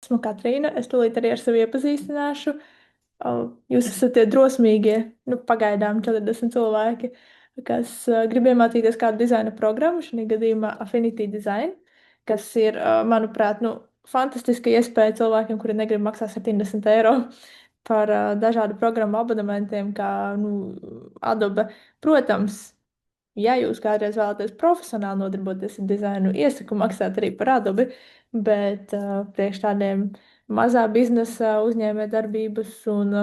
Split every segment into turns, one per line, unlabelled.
esmu Katrīna. Es tūlīt arī ar sevi iepazīstināšu. Jūs esat tie drosmīgie, nu, pagaidām 40 cilvēki, kas grib iemācīties kādu dizaina programmu, šī gadījumā Affinity Design, kas ir, manuprāt, nu, fantastiska iespēja cilvēkiem, kuri negrib maksāt 70 eiro par dažādu programmu abonementiem, kā nu, Adobe. Protams, ja jūs kādreiz vēlaties profesionāli nodarboties ar dizainu, iesaku maksāt arī par Adobe, bet priekš tādiem mazā biznesa uzņēmējdarbības un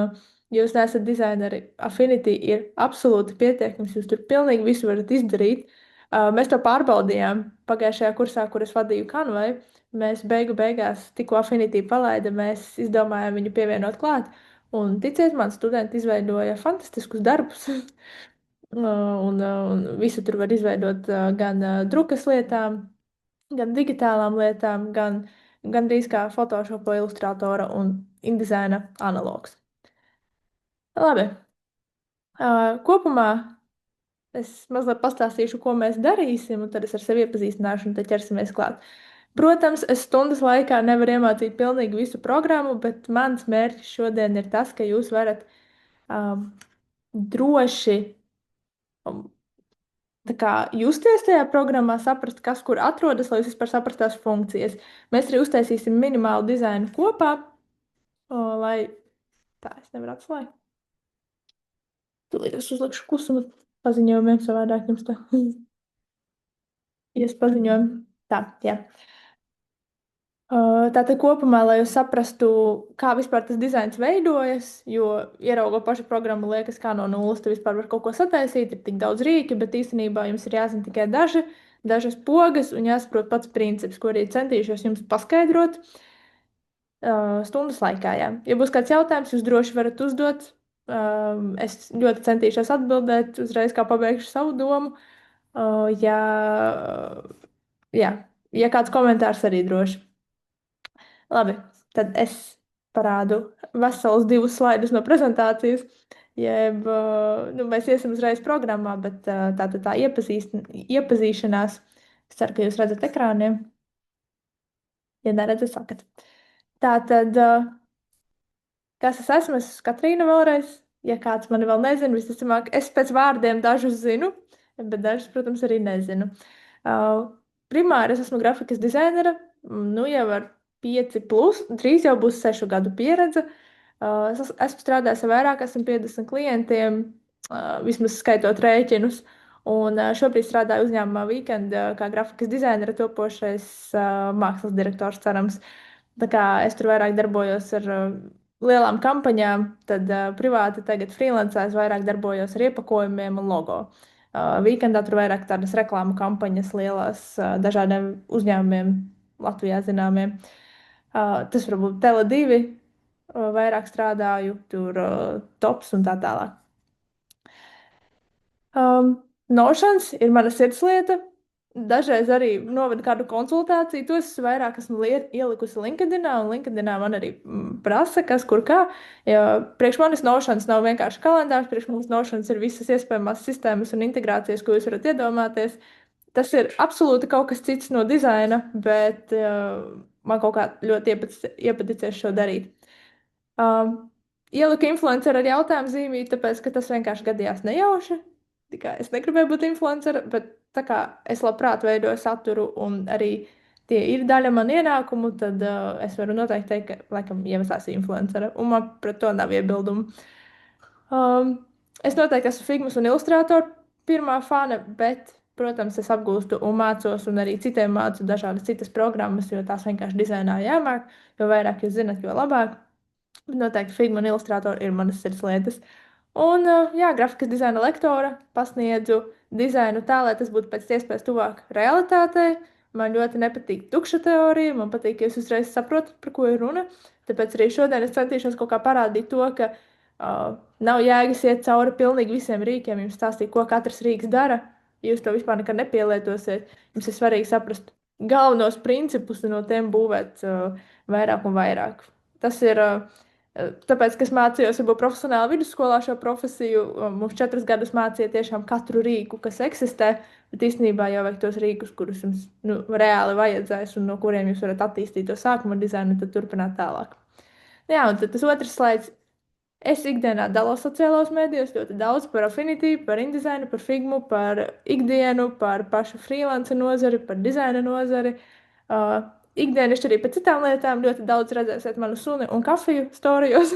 jūs neesat dizaineri, Affinity ir absolūti pietiekams, jūs tur pilnīgi visu varat izdarīt. Mēs to pārbaudījām pagājušajā kursā, kur es vadīju Canvai. Mēs beigās, tikko Affinity palaida, mēs izdomājām viņu pievienot klāt. Un ticiet man, studenti izveidoja fantastiskus darbus. Un visu tur var izveidot gan drukas lietām, gan digitālām lietām, gan drīz kā Photoshop, Illustratora un InDesigna analogs. Labi. Kopumā es mazliet pastāstīšu, ko mēs darīsim, un tad es ar sevi iepazīstināšu, un tad ķersimies klāt. Protams, es stundas laikā nevaru iemācīt pilnīgi visu programmu, bet mans mērķis šodien ir tas, ka jūs varat droši tā kā justies tajā programmā, saprast, kas kur atrodas, lai jūs vispār saprastu tās funkcijas. Mēs arī uztaisīsim minimālu dizainu kopā, lai tā es nevaru atslēgt. Tūlīt es uzlikšu klusumu paziņojumiem, savādāk jums tā. Ies paziņojumu. Tā, jā. Tātad kopumā, lai jūs saprastu, kā vispār tas dizains veidojas, jo ieraugot pašu programmu liekas, kā no nulles tu vispār var kaut ko sataisīt, ir tik daudz rīki, bet īstenībā jums ir jāzina tikai dažas pogas un jāsaprot pats princips, ko arī centīšos jums paskaidrot stundas laikā. Jā. Ja būs kāds jautājums, jūs droši varat uzdot. Es ļoti centīšos atbildēt uzreiz, kā pabeigšu savu domu. Ja kāds komentārs arī droši. Labi, tad es parādu veselus 2 slaidus no prezentācijas. Jeb, nu, mēs iesim uzreiz programmā, bet tā iepazīšanās. Es ceru, ka jūs redzat ekrāniem. Ja neredzat, sakat. Tātad, kas es esmu? Es esmu Katrīna vēlreiz. Ja kāds mani vēl nezina, visticamāk, es pēc vārdiem dažus zinu, bet dažus, protams, arī nezinu. Primāri es esmu grafikas dizainere, nu jau ar 5+, drīz jau būs 6 gadu pieredze. Es esmu strādājis ar vairāk, esmu 50 klientiem, vismaz skaitot rēķinus. Un šobrīd strādāju uzņēmumā Weekend kā grafikas dizainera, topošais mākslas direktors, cerams. Tā kā es tur vairāk darbojos ar lielām kampaņām, tad privāti tagad freelancēs vairāk darbojos ar iepakojumiem un logo. Weekendā tur vairāk tādas reklāmu kampaņas lielās dažādiem uzņēmumiem Latvijā zināmiem. Tas varbūt Tele2 vairāk strādāju, tur Tops un tā tālāk. Notions ir mana sirdslieta. Dažreiz arī novedu kādu konsultāciju. To es vairāk esmu ielikusi LinkedInā, un LinkedInā man arī prasa, kas kur kā. Priekš manis Notions nav vienkārši kalendārs, priekš manis Notions ir visas iespējamās sistēmas un integrācijas, ko jūs varat iedomāties. Tas ir absolūti kaut kas cits no dizaina, bet man kaut kā ļoti iepaticies šo darīt. Ieliku influenceru ar jautājumu zīmīti, tāpēc, ka tas vienkārši gadījās nejauši. Tikai es negribēju būt influenceru, bet tā kā es labprāt veidoju saturu un arī tie ir daļa man ienākumu, tad es varu noteikti teikt, ka, laikam, jau es esmu influencera, un man pret to nav iebildumu. Es noteikti esmu Figmas un Illustrator pirmā fana, bet, protams, es apgūstu un mācos, un arī citiem mācu dažādas citas programmas, jo tās vienkārši dizainā jāmāk, jo vairāk jūs zinat, jo labāk. Bet noteikti Figma un Illustrator ir manas sirdslietas. Un, jā, grafikas dizaina lektora, pasniedzu dizainu tā, lai tas būtu pēc iespējas tuvāk realitātei. Man ļoti nepatīk tukša teorija, man patīk, ka jūs uzreiz saprotat, par ko ir runa. Tāpēc arī šodien es centīšos kaut kā parādīt to, ka nav jēgas iet cauri pilnīgi visiem rīkiem, jums stāstīt, ko katrs rīks dara. Jūs to vispār nekad nepielietosiet. Jums ir svarīgi saprast galvenos principus un no tiem būvēt vairāk un vairāk. Tas ir Tāpēc, ka es mācījos varbūt profesionāli vidusskolā šo profesiju, mums 4 gadus mācīja tiešām katru rīku, kas eksistē, bet īstenībā jau vajag tos rīkus, kurus jums reāli vajadzēs un no kuriem jūs varat attīstīt to sākuma dizainu un tad turpināt tālāk. Jā, un tad tas otrs slaids. Es ikdienā dalos sociālos mēdījos ļoti daudz par Affinity, par InDesignu, par Figmu, par ikdienu, par pašu freelance nozari, par dizaina nozari. Ikdienišķi arī par citām lietām ļoti daudz redzēsiet manu suni un kafiju storijos.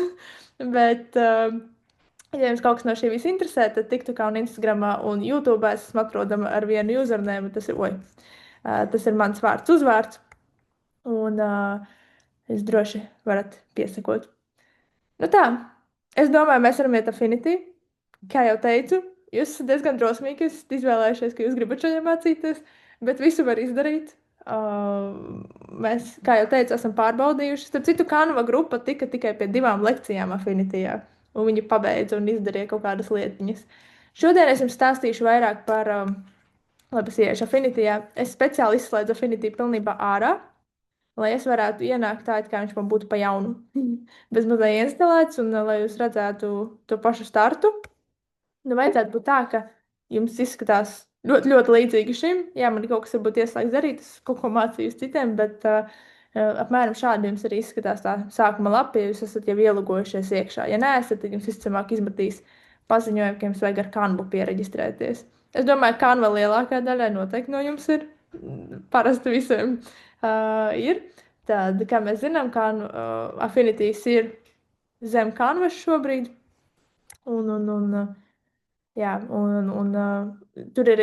Bet, ja jums kaut kas no šī visa interesē, tad TikTokā un Instagramā un YouTube es esmu atrodama ar vienu username, tas ir mans vārds uzvārds. Un es droši varat piesakot. Nu tā, es domāju, mēs varam iet Affinity. Kā jau teicu, jūs esat diezgan drosmīgi, jūs esat izvēlējušies, ka jūs gribat šodien mācīties, bet visu var izdarīt. Mēs, kā jau teicu, esam pārbaudījuši. Starp citu, Canva grupa tika tikai pie 2 lekcijām Affinitijā, un viņi pabeidza un izdarīja kaut kādas lietiņas. Šodien es jums stāstīšu vairāk par, labi, es iešu Affinitijā. Es speciāli izslēdzu Affinity pilnībā ārā, lai es varētu ienākt tā, it kā viņš man būtu pa jaunu, bez mazliet instalēts, un lai jūs redzētu to pašu startu. Nu, vajadzētu būt tā, ka jums izskatās ļoti, ļoti līdzīgi šim. Jā, man kaut kas varbūt ieslēgts darīt, es kaut ko mācījos citiem, bet apmēram šādi jums arī izskatās tā sākuma lapa, ja jūs esat jau ielogojušies iekšā. Ja neesat, tad jums visticamāk izmetīs paziņojumu, ka jums vajag ar Canvu pieregistrēties. Es domāju, ka Canva lielākā daļai noteikti no jums ir. Parasti visiem ir. Tad, kā mēs zinām, Affinities ir zem Canvas šobrīd. Jā, tur ir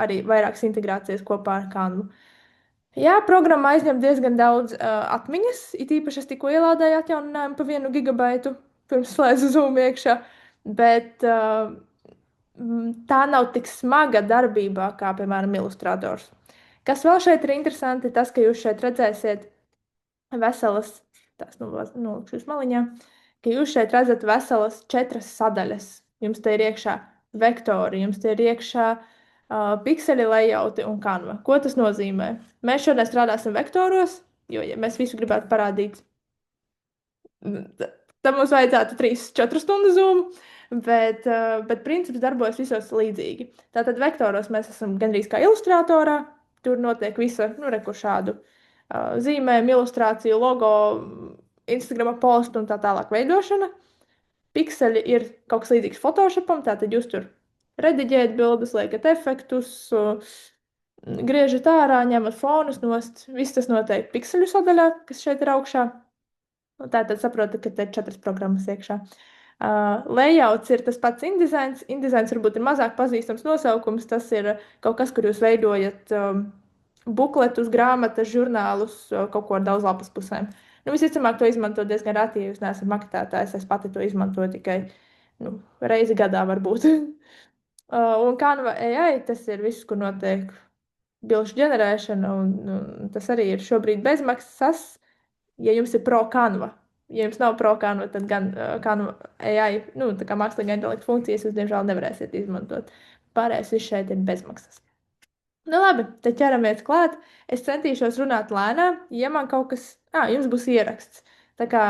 arī vairākas integrācijas kopā ar Canvu. Jā, programma aizņem diezgan daudz atmiņas. It īpaši es tikko ielādēju atjauninājumu pa 1 gigabaitu pirms slēdzu Zoom iekšā. Bet tā nav tik smaga darbībā kā, piemēram, Illustrators. Kas vēl šeit ir interesanti, tas, ka jūs šeit redzēsiet veselas, tās nolikšu uz maliņā, ka jūs šeit redzat veselas 4 sadaļas. Jums te ir iekšā vektori, jums te ir iekšā pikseli, layouti un Canva. Ko tas nozīmē? Mēs šodien strādāsim vektoros, jo ja mēs visu gribētu parādīt. Tad mums vajadzētu 3-4 stundu Zoom, bet princips darbojas visos līdzīgi. Tātad vektoros mēs esam gandrīz kā Illustratorā. Tur notiek visa, reku šādu zīmējumu, ilustrāciju, logo, Instagrama postu un tā tālāk veidošana. Pikseli ir kaut kas līdzīgs Photoshopam, tātad jūs tur rediģējat bildes, liekat efektus, griežat ārā, ņemat fonus nost. Viss tas notiek pikseļu sadaļā, kas šeit ir augšā. Tātad saprotat, ka te ir 4 programmas iekšā. Layouts ir tas pats InDesigns. InDesigns varbūt ir mazāk pazīstams nosaukums. Tas ir kaut kas, kur jūs veidojat bukletus, grāmatas, žurnālus, kaut ko ar daudz lapas pusēm. Visticamāk, to izmanto diezgan reti, ja jūs neesat maketētājs. Es pati to izmantoju tikai reizi gadā varbūt. Un Canva AI, tas ir viss, kur notiek bilžu ģenerēšana, un tas arī ir šobrīd bezmaksas, ja jums ir Pro Canva. Ja jums nav Pro Canva, tad gan Canva AI, tā kā mākslīgā intelekta funkcijas, jūs, diemžēl, nevarēsiet izmantot. Pārējais viss šeit ir bezmaksas. Nu labi, tad ķeramies klāt. Es centīšos runāt lēnām, ja man kaut kas... jums būs ieraksts. Tā kā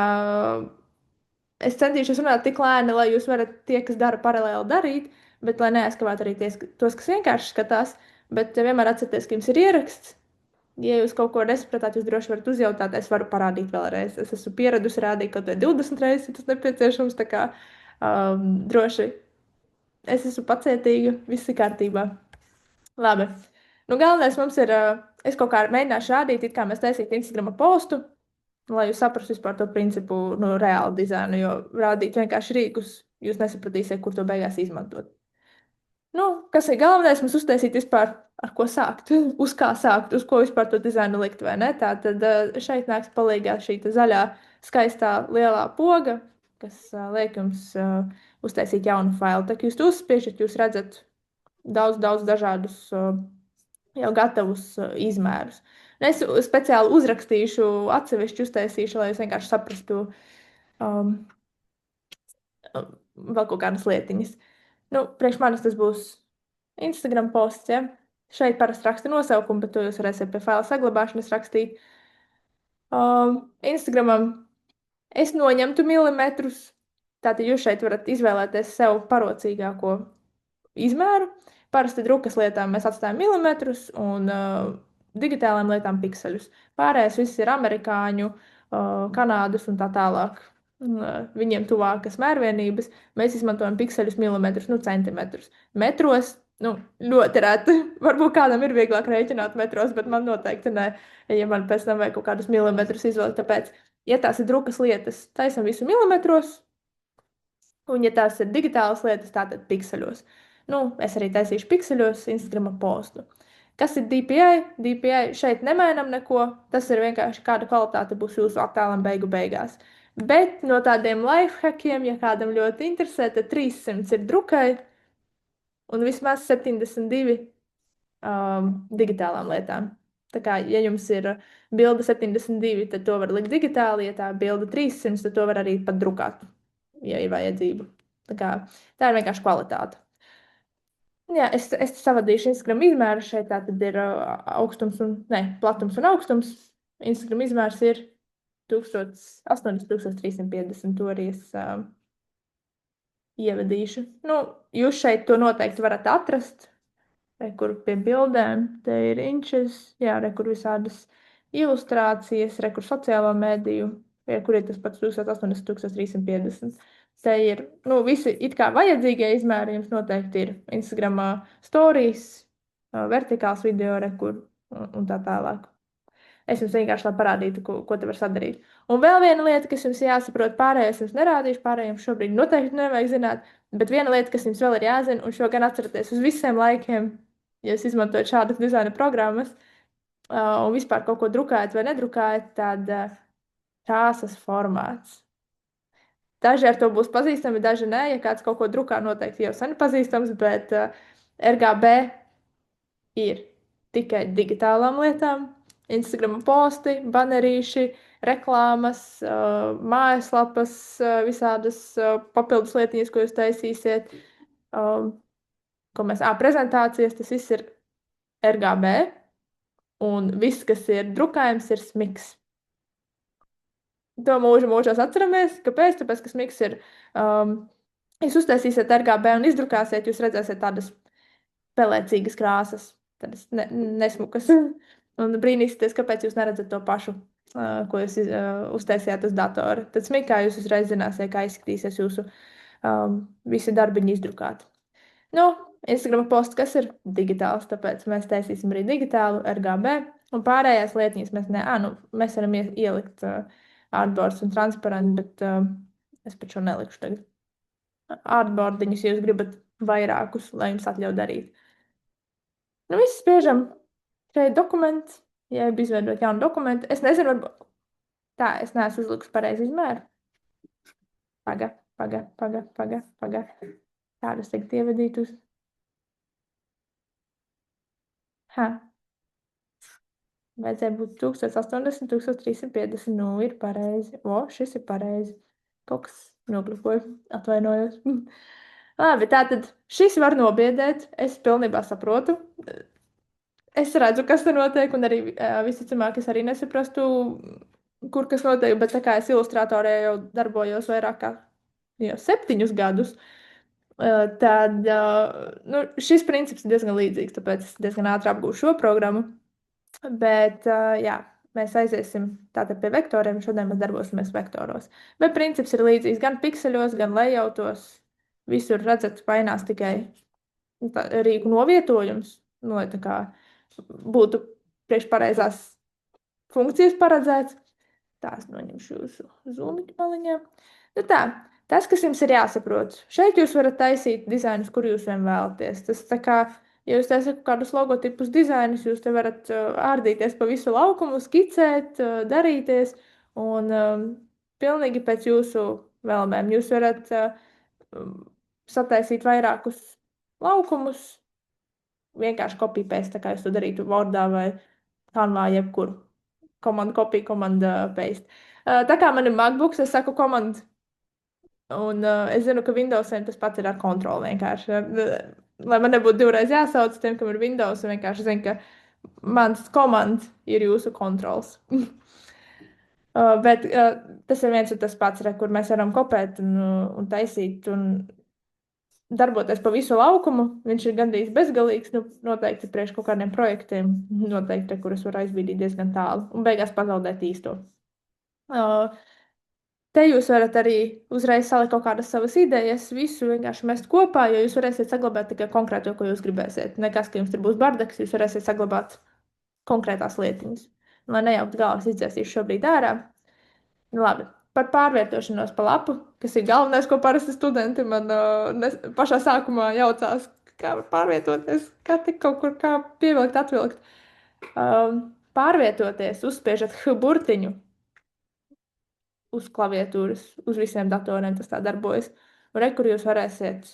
es centīšos runāt tik lēni, lai jūs varat tie, kas dara paralēli darīt, bet lai neaizskavētu arī tos, kas vienkārši skatās. Bet vienmēr atcerieties, ka jums ir ieraksts. Ja jūs kaut ko nesapratāt, jūs droši varat uzjautāt, es varu parādīt vēlreiz. Es esmu pieradusi rādīt kaut vai 20 reizes, ja tas nepieciešams, tā kā droši. Es esmu pacietīga, viss ir kārtībā. Labi. Galvenais mums ir, es kaut kā mēģināšu rādīt, it kā mēs taisītu Instagrama postu, lai jūs saprastu vispār to principu, reāli dizainu, jo rādīt vienkārši rīkus, jūs nesapratīsiet, kur to beigās izmantot. Kas ir galvenais, mums uztaisīt vispār, ar ko sākt, uz kā sākt, uz ko vispār to dizainu likt, vai ne? Tātad šeit nāks palīgā šī zaļā, skaistā, lielā poga, kas liek jums uztaisīt jaunu failu. Tā kā jūs to uzspiežat, jūs redzat daudz dažādus jau gatavus izmērus. Es speciāli uzrakstīšu, atsevišķi uztaisīšu, lai jūs vienkārši saprastu vēl kaut kādas lietiņas. Priekš manis tas būs Instagram posts, ja? Šeit parasti raksta nosaukumu, bet to jūs varēsiet pie faila saglabāšanas rakstīt. Instagramam Es noņemtu milimetrus. Tātad jūs šeit varat izvēlēties sev parocīgāko izmēru. Parasti drukas lietām mēs atstājam milimetrus un digitālām lietām pikseļus. Pārējais viss ir amerikāņu, Kanādas un tā tālāk. Viņiem tuvākas mērvienības. Mēs izmantojam pikseļus, milimetrus, nu centimetrus. Metros, nu, ļoti reti. Varbūt kādam ir vieglāk rēķināt metros, bet man noteikti nē, ja man pēc tam vajag kaut kādus milimetrus izvilkt. Tāpēc, ja tās ir drukas lietas, taisam visu milimetros, un ja tās ir digitālas lietas, tātad pikseļos. Nu, es arī taisīšu pikseļos Instagram postu. Kas ir DPI? DPI šeit nemainām neko. Tas ir vienkārši kāda kvalitāte būs jūsu attēlam beigu beigās. Bet no tādiem lifehackiem, ja kādam ļoti interesē, tad 300 ir drukai un vismaz 72 digitālām lietām. Tā kā, ja jums ir bilde 72, tad to var likt digitāli, ja tā bilde 300, tad to var arī pat drukāt, ja ir vajadzība. Tā kā, tā ir vienkārši kvalitāte. Jā, es savadīšu Instagram izmēru šeit. Tā tad ir augstums un, ne, platums un augstums. Instagram izmērs ir 1350. To arī es ievadīšu. Nu, jūs šeit to noteikti varat atrast. Re, kur pie bildēm te ir inčes, jā, re, kur visādas ilustrācijas, re, kur sociālo mediju, re, kur ir tas pats 1080, 1350. Te ir, nu, visi it kā vajadzīgie izmēri jums noteikti ir Instagramā stories, vertikāls video, re, kur un tā tālāk. Es jums vienkārši lai parādītu, ko te var sadarīt. Un vēl viena lieta, kas jums jāsaprot, pārējais jums nerādīšu, pārējiem šobrīd noteikti nevajag zināt, bet viena lieta, kas jums vēl ir jāzina, un šo gan atceraties uz visiem laikiem, ja jūs izmantojat šādas dizaina programmas, un vispār kaut ko drukājat vai nedrukājat, tad krāsas formāts. Daži ar to būs pazīstami, daži nē. Ja kāds kaut ko drukā, noteikti jau sen pazīstams, bet RGB ir tikai digitālām lietām. Instagram posti, banerīši, reklāmas, mājaslapas, visādas papildus lietiņas, ko jūs taisīsiet. Prezentācijas, tas viss ir RGB. Un viss, kas ir drukājums, ir smiks. To mūžos atceramies. Kāpēc? Tāpēc, ka smiks ir, jūs uztaisīsiet RGB un izdrukāsiet, jūs redzēsiet tādas pelēcīgas krāsas, tādas nesmukas. Un brīnīsieties, kāpēc jūs neredzat to pašu, ko jūs uztaisījāt uz datora. Tad smikā jūs uzreiz zināsiet, kā izskatīsies jūsu visi darbiņi izdrukāti. Nu, Instagram posts, kas ir digitāls, tāpēc mēs taisīsim arī digitālu RGB. Un pārējās lietiņas mēs varam ielikt artboards un transparentu, bet es pat šo nelikšu tagad. Artboardiņus, ja jūs gribat vairākus, lai jums atļauj darīt. Nu, viss spiežam. Šeit dokuments, ja izveidot jaunu dokumentu. Es nezinu, varbūt tā, es neesmu uzlikusi pareizi izmēru. Paga. Tādas tagad ievadīt uz. Vajadzēja būt 1080, 1350. Nu, ir pareizi. Šis ir pareizi. Kaut kas noklipoja. Atvainojos. Labi, tātad šis var nobiedēt. Es pilnībā saprotu. Es redzu, kas te notiek, un arī visticamāk es arī nesaprastu, kur kas notiek, bet tā kā es ilustratorē jau darbojos vairāk kā 7 gadus, tad šis princips ir diezgan līdzīgs, tāpēc es diezgan ātri apgūšu šo programmu. Bet, jā, mēs aiziesim tātad pie vektoriem, šodien mēs darbosimies vektoros. Bet princips ir līdzīgs gan pikseļos, gan layoutos. Visur redzat, mainās tikai rīku novietojums, lai tā kā būtu priekšpareizās funkcijas paredzēts. Tās noņemšu jūsu zūmiņu maliņā. Nu tā, tas, kas jums ir jāsaprot. Šeit jūs varat taisīt dizainus, kur jūs vien vēlaties. Tas tā kā, ja jūs taisat kādus logotipus dizainus, jūs te varat ārdīties pa visu laukumu, skicēt, darīties, un pilnīgi pēc jūsu vēlmēm. Jūs varat sataisīt vairākus laukumus, vienkārši copy-paste, tā kā jūs to darītu Wordā vai Canvā, jebkur. Command copy, command paste. Tā kā man ir MacBooks, es saku command. Un es zinu, ka Windowsiem tas pats ir ar kontroli vienkārši. Lai man nebūtu divreiz jāsauc tiem, kam ir Windows, vienkārši zinu, ka mans command ir jūsu kontrols. Bet tas ir viens un tas pats, kur mēs varam kopēt un taisīt un darboties pa visu laukumu. Viņš ir gandrīz bezgalīgs. Nu, noteikti priekš kaut kādiem projektiem, noteikti, kurus var aizbīdīt diezgan tālu un beigās pazaudēt īsto. Uh, Te jūs varat arī uzreiz salikt kaut kādas savas idejas, visu vienkārši mest kopā, jo jūs varēsiet saglabāt tikai konkrēto, ko jūs gribēsiet. Nekas, ka jums tur būs bardaks, jūs varēsiet saglabāt konkrētās lietiņas. Lai nejaukt galvas, izdzēsīšu šobrīd ārā. Nu, labi. Par pārvietošanos pa lapu, kas ir galvenais, ko parasti studenti man pašā sākumā jaucās, kā var pārvietoties, kā tik kaut kur kā pievilkt, atvilkt. Pārvietoties, uzspiežat H burtiņu uz klaviatūras, uz visiem datoriem tas tā darbojas. Un re, kur jūs varēsiet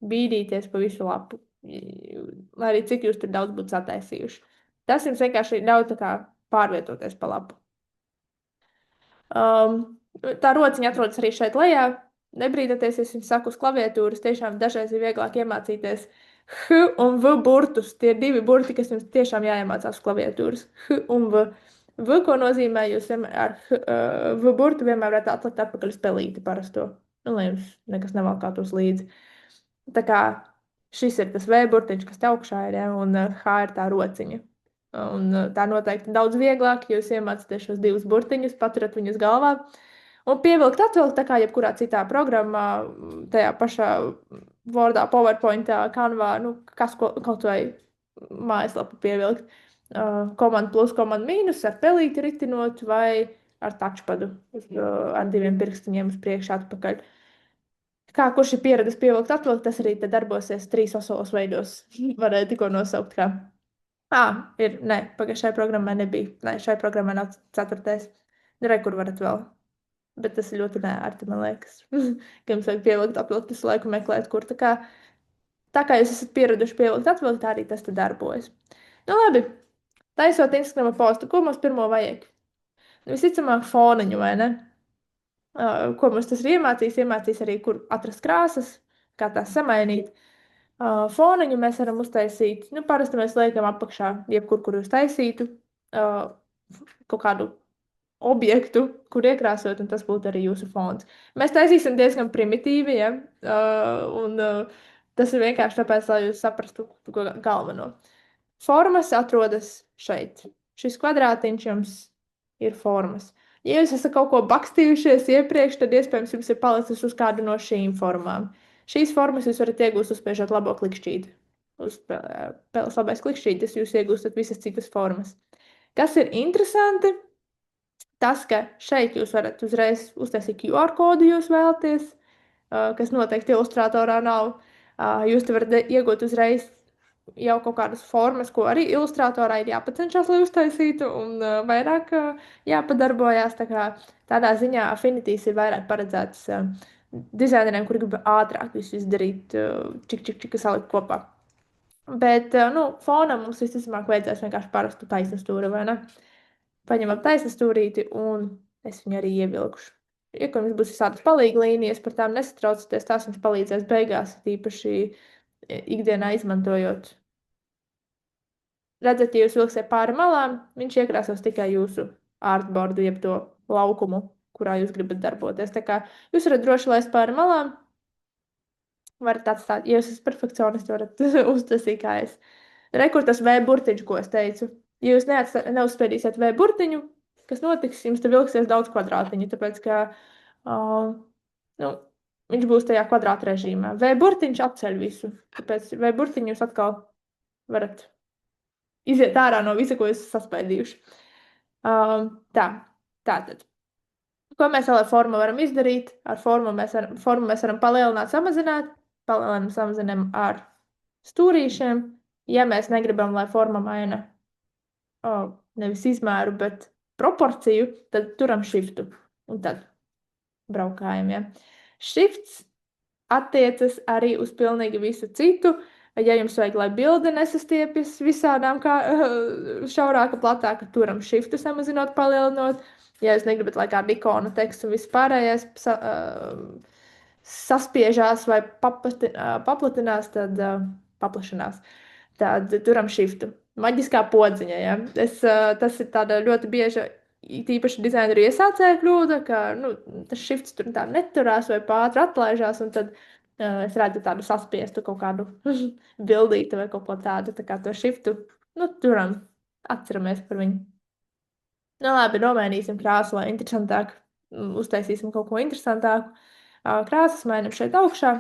bīdīties pa visu lapu, lai arī cik jūs tur daudz būtu sataisījuši. Tas jums vienkārši ļauj tā kā pārvietoties pa lapu. Tā rociņa atrodas arī šeit lejā. Nebrīdieties, ja es jums saku uz klaviatūras, tiešām dažreiz ir vieglāk iemācīties H un V burtus. Tie ir divi burti, kas jums tiešām jāiemācās uz klaviatūras. H un V. V, ko nozīmē, jūs ar V burtu vienmēr varat atlikt atpakaļ uz pelīti parasto. Nu, lai jums nekas nevalkātos līdzi. Tā kā šis ir tas V burtiņš, kas te augšā ir, ja, un H ir tā rociņa. Un tā noteikti daudz vieglāk, ja jūs iemācāties šos divus burtiņus, paturat viņus galvā un pievilkt, atvilkt, tā kā jebkurā citā programmā, tajā pašā Wordā, PowerPointā, Canvā, nu, kas kaut vai mājaslapu pievilkt. Komand plus, komand mīnus ar pelīti ritinot vai ar touchpadu, ar diviem pirkstiņiem uz priekšu atpakaļ. Kā kurš ir pieradis pievilkt, atvilkt, tas arī te darbosies trīs osos veidos. Varēja tikko nosaukt kā. Nē, šai programmai nebija. Nē, šai programmai nav ceturtais. Re, kur varat vēl. Bet tas ir ļoti neērti, man liekas. Ka jums vajag pievilkt, atvilkt, visu laiku meklēt, kur. Tā kā jūs esat pieraduši pievilkt, atvilkt, tā arī tas te darbojas. Nu, labi. Taisot Instagrama postu, ko mums pirmo vajag? Visticamāk, foniņu, vai ne? Ko mums tas ir iemācījis? Iemācījis arī, kur atrast krāsas, kā tās samainīt. Foniņu mēs varam uztaisīt. Nu, parasti mēs liekam apakšā, jebkur, kur jūs taisītu, kaut kādu objektu, kur iekrāsot, un tas būtu arī jūsu fons. Mēs taisīsim diezgan primitīvi, ja? Tas ir vienkārši tāpēc, lai jūs saprastu, ko galveno. Formas atrodas šeit. Šis kvadrātiņš jums ir formas. Ja jūs esat kaut ko bakstījušies iepriekš, tad iespējams jums ir palicis uz kādu no šīm formām. Šīs formas jūs varat iegūst, uzspiežot labo klikšķīti. Uz spēles labais klikšķītis jūs iegūstat visas citas formas. Kas ir interesanti, tas, ka šeit jūs varat uzreiz uztaisīt QR kodu, jūs vēlaties, kas noteikti Illustratorā nav. Jūs te varat iegūt uzreiz jau kaut kādas formas, ko arī Illustratorā ir jāpacenšas, lai uztaisītu, un vairāk jāpadarbojās. Tādā ziņā Affinities ir vairāk paredzēts dizaineriem, kuri grib ātrāk visu izdarīt, čik salikt kopā. Bet, fonam mums visticamāk vajadzēs vienkārši parastu taisnstūri, vai ne? Paņemam taisnstūrīti, un es viņu arī ievilkšu. Ja jums būs visādas palīga līnijas, par tām nesatraucoties, tās jums palīdzēs beigās, tīpaši ikdienā izmantojot. Redzat, ja jūs vilksiet pāri malām, viņš iekrāsos tikai jūsu artboardu, jeb to laukumu, kurā jūs gribat darboties. Tā kā jūs varat droši laist pāri malām, varat atstāt, ja jūs esat perfekcionisti, varat uztaisīt kā es. Kur tas V burtiņš, ko es teicu. Ja jūs neuzspēdīsiet V burtiņu, kas notiks, jums te vilksies daudz kvadrātiņu, tāpēc, ka viņš būs tajā kvadrāta režīmā. V burtiņš atceļ visu, tāpēc V burtiņu jūs atkal varat iziet ārā no visa, ko jūs saspēdījuši. Tātad. Ko mēs vēl ar formu varam izdarīt? Ar formu mēs varam palielināt, samazināt. Palielinām, samazinām ar stūrīšiem. Ja mēs negribam, lai forma maina nevis izmēru, bet proporciju, tad turam shiftu. Un tad braukājam, ja. Shifts attiecas arī uz pilnīgi visu citu. Ja jums vajag, lai bilde nesastiepjas visādām kā šaurāka, platāka, turam shiftu samazinot, palielinot. Ja jūs negribat, lai kāda ikona teksts un viss pārējais saspiežās vai paplatinās, tad paplašanās. Tad turam shiftu. Maģiskā podziņa, ja. Tas ir tāda ļoti bieža tīpaši dizaineru iesācēja kļūda, ka nu, tas shifts tur tā neturās vai pātri atlaižās, un tad es redzu tādu saspiestu kaut kādu bildīti vai kaut ko tādu, tā kā to shiftu, nu, turam, atceramies par viņu. Nu, labi, nomainīsim krāsu, lai interesantāk, uztaisīsim kaut ko interesantāku. Krāsas mainam šeit augšā,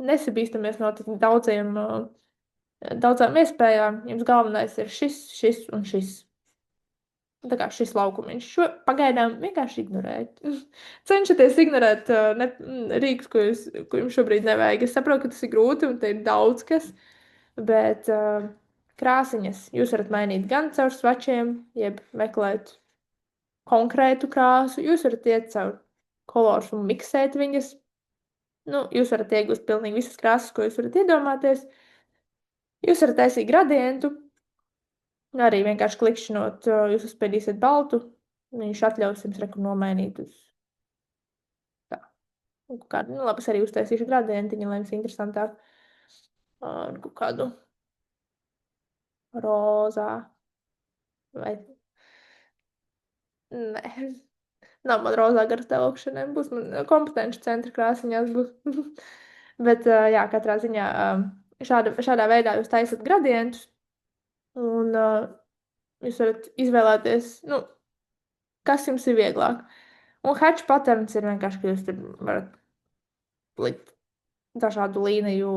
nesabīstamies no daudzām iespējām. Jums galvenais ir šis un šis. Tā kā šis laukumiņš. Šo pagaidām vienkārši ignorēt. Cenšaties ignorēt rīkus, ko jums šobrīd nevajag. Es saprotu, ka tas ir grūti un te ir daudz kas, bet krāsiņas jūs varat mainīt gan caur svačiem, jeb meklēt konkrētu krāsu. Jūs varat iet caur kolors un miksēt viņas. Nu, jūs varat iegūt pilnīgi visas krāsas, ko jūs varat iedomāties. Jūs varat taisīt gradientu. Arī vienkārši klikšķinot, jūs uzspiedīsiet baltu, viņš atļaus jums reku nomainīt uz tā. Kādu, nu labi, es arī uztaisīšu gradientiņu, lai jums interesantāk. Kādu rozā. Vai... Nē. Nav man rozā garas tev augšanai. Būs man kompetenci centra krāsiņās būs. Bet, jā, katrā ziņā šādā veidā jūs taisat gradientus. Un jūs varat izvēlēties, nu, kas jums ir vieglāk. Un hatch patterns ir vienkārši, ka jūs tur varat likt dažādu līniju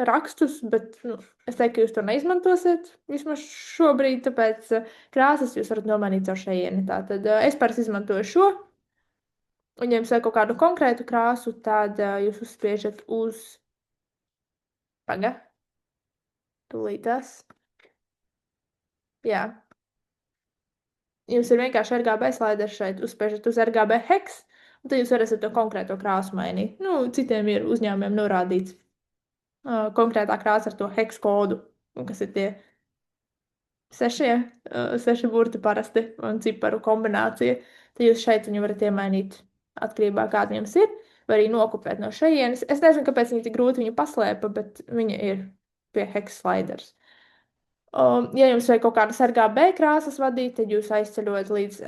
rakstus, bet nu, es teiktu, ka jūs to neizmantosiet vismaz šobrīd, tāpēc krāsas jūs varat nomainīt caur šejieni. Tātad es parasti izmantoju šo, un ja jums vajag kaut kādu konkrētu krāsu, tad jūs uzspiežat uz tūlītās. Jā. Jums ir vienkārši RGB sliders šeit, uzspiežat uz RGB hex, un tad jūs varēsiet to konkrēto krāsu mainīt. Nu, citiem ir uzņēmumiem norādīts konkrētā krāsa ar to hex kodu, kas ir tie 6 burti parasti un ciparu kombinācija. Tad jūs šeit viņu varat iemainīt atkarībā, kāda jums ir, vai arī nokopēt no šejienes. Es nezinu, kāpēc viņi tik grūti viņu paslēpa, bet viņa ir pie hex sliders. Ja jums vajag kaut kādas RGB krāsas vadīt, tad jūs aizceļot līdz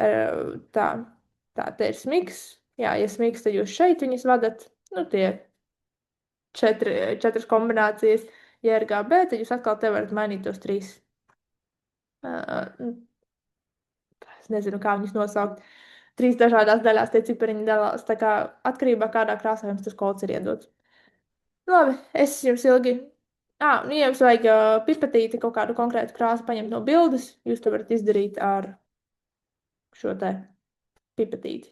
tā te ir smigs. Jā, ja smigs, tad jūs šeit viņas vadat. Nu, tie 4 kombinācijas. Ja RGB, tad jūs atkal te varat mainīt tos 3. Es nezinu, kā viņus nosaukt. 3 dažādās daļās tie cipariņi dalās. Tā kā atkarībā kādā krāsā jums tas kods ir iedots. Labi, es jums ilgi... nu, ja jums vajag pipatīti kaut kādu konkrētu krāsu paņemt no bildes, jūs to varat izdarīt ar šo te pipatīti.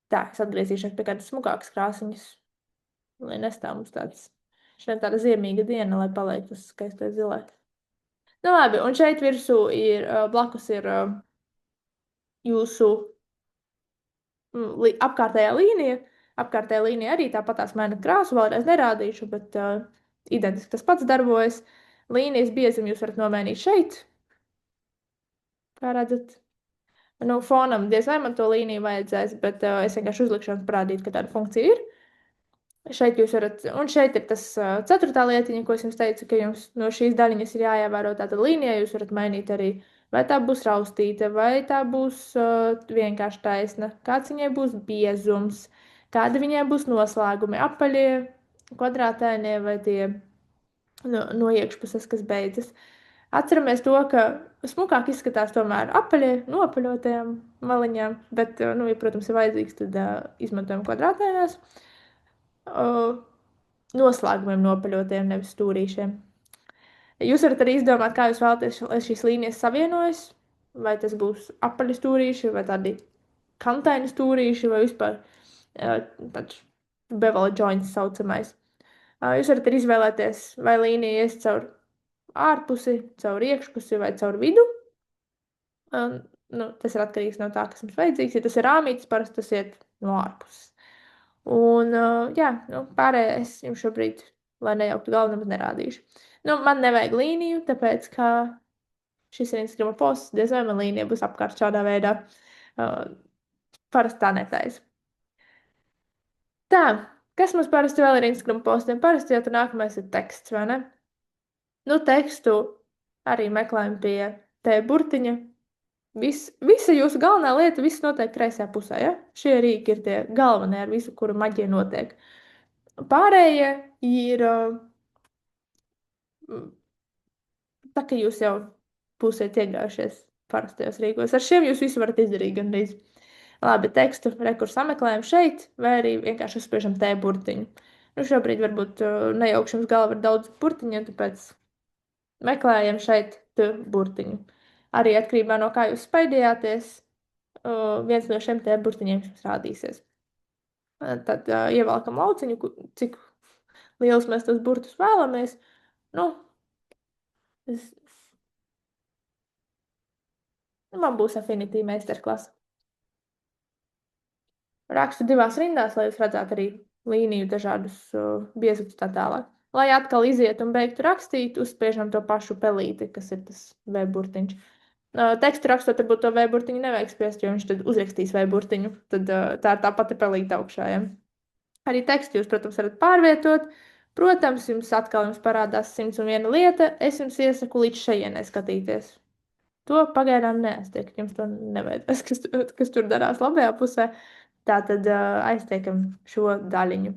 Tā, es atgriezīšos pie kādas smukākas krāsiņas, lai nestāv mums šeit tāda ziemīga diena, lai paliek tas skaistais zilais. Nu, labi, un šeit virsū ir, blakus ir jūsu apkārtējā līnija. Apkārtējā līnija arī tāpatās maina krāsu, vēlreiz nerādīšu, bet identiski tas pats darbojas. Līnijas biezumu jūs varat nomainīt šeit. Kā redzat? Nu, fonam diez vai man to līniju vajadzēs, bet es vienkārši uzlikšu un parādītu, ka tāda funkcija ir. Šeit jūs varat, un šeit ir tas 4. lietiņa, ko es jums teicu, ka jums no šīs daļiņas ir jāievēro tāda līnija. Jūs varat mainīt arī, vai tā būs raustīta, vai tā būs vienkārši taisna, kāds viņai būs biezums, kāda viņai būs noslēgumi, apaļie, kvadrātainie vai tie no iekšpuses, kas beidzas. Atceramies to, ka smukāk izskatās tomēr apaļie, noapaļotajām maliņām, bet, nu, ja, protams, ir vajadzīgs, tad izmantojam kvadrātainās. Noslēgumiem nopaļotiem, nevis stūrīšiem. Jūs varat arī izdomāt, kā jūs vēlaties, lai šīs līnijas savienojas, vai tas būs apaļi stūrīši, vai tādi kantaini stūrīši, vai vispār tāds bevel joints saucamais. Jūs varat arī izvēlēties, vai līnija ies caur ārpusi, caur iekšpusi vai caur vidu. Nu, tas ir atkarīgs no tā, kas jums vajadzīgs. Ja tas ir rāmītis, parasti tas iet no ārpuses. Un, jā, nu, pārējais jums šobrīd, lai nejauktu galvu, nemaz nerādīšu. Nu, man nevajag līniju, tāpēc, ka šis ir Instagram posts, diez vai man līnija būs apkārt šādā veidā. Parasti tā netaisa. Tā, kas mums parasti vēl ir Instagram postiem? Parasti jau tur nākamais ir teksts, vai ne? Nu, tekstu arī meklējam pie T burtiņa. Visa jūsu galvenā lieta, viss notiek kreisajā pusē. Ja? Šie rīki ir tie galvenie, ar visu, kuru maģija notiek. Pārējie ir tā, ka jūs jau būsiet iegājušies parastajos rīkos. Ar šiem jūs visu varat izdarīt gandrīz. Labi, tekstu rekursu sameklējam šeit, vai arī vienkārši uzspiežam T burtiņu. Nu, šobrīd varbūt nejaukšu jums galvu ar daudz burtiņiem, tāpēc meklējam šeit T burtiņu. Arī atkarībā no kā jūs spaidījāties, viens no šiem T burtiņiem jums rādīsies. Tad ievelkam lauciņu, cik liels mēs tos burtus vēlamies. Nu, man būs Affinity meistarklasa. Rakstu divās rindās, lai jūs redzētu arī līniju dažādus biezumus tā tālāk. Lai atkal iziet un beigtu rakstīt, uzspiežam to pašu pelīti, kas ir tas V burtiņš. Tekstu rakstot, varbūt to V burtiņu nevajag spiest, jo viņš tad uzrakstīs V burtiņu. Tad tā ir tā pati pelīte augšā. Ja? Arī tekstu jūs, protams, varat pārvietot. Protams, jums parādās 101 lieta. Es jums iesaku līdz šejienai skatīties. To pagaidām neaiztiek. Jums to nevajadzēs, kas tur darās labajā pusē. Tātad aiztiekam šo daļiņu.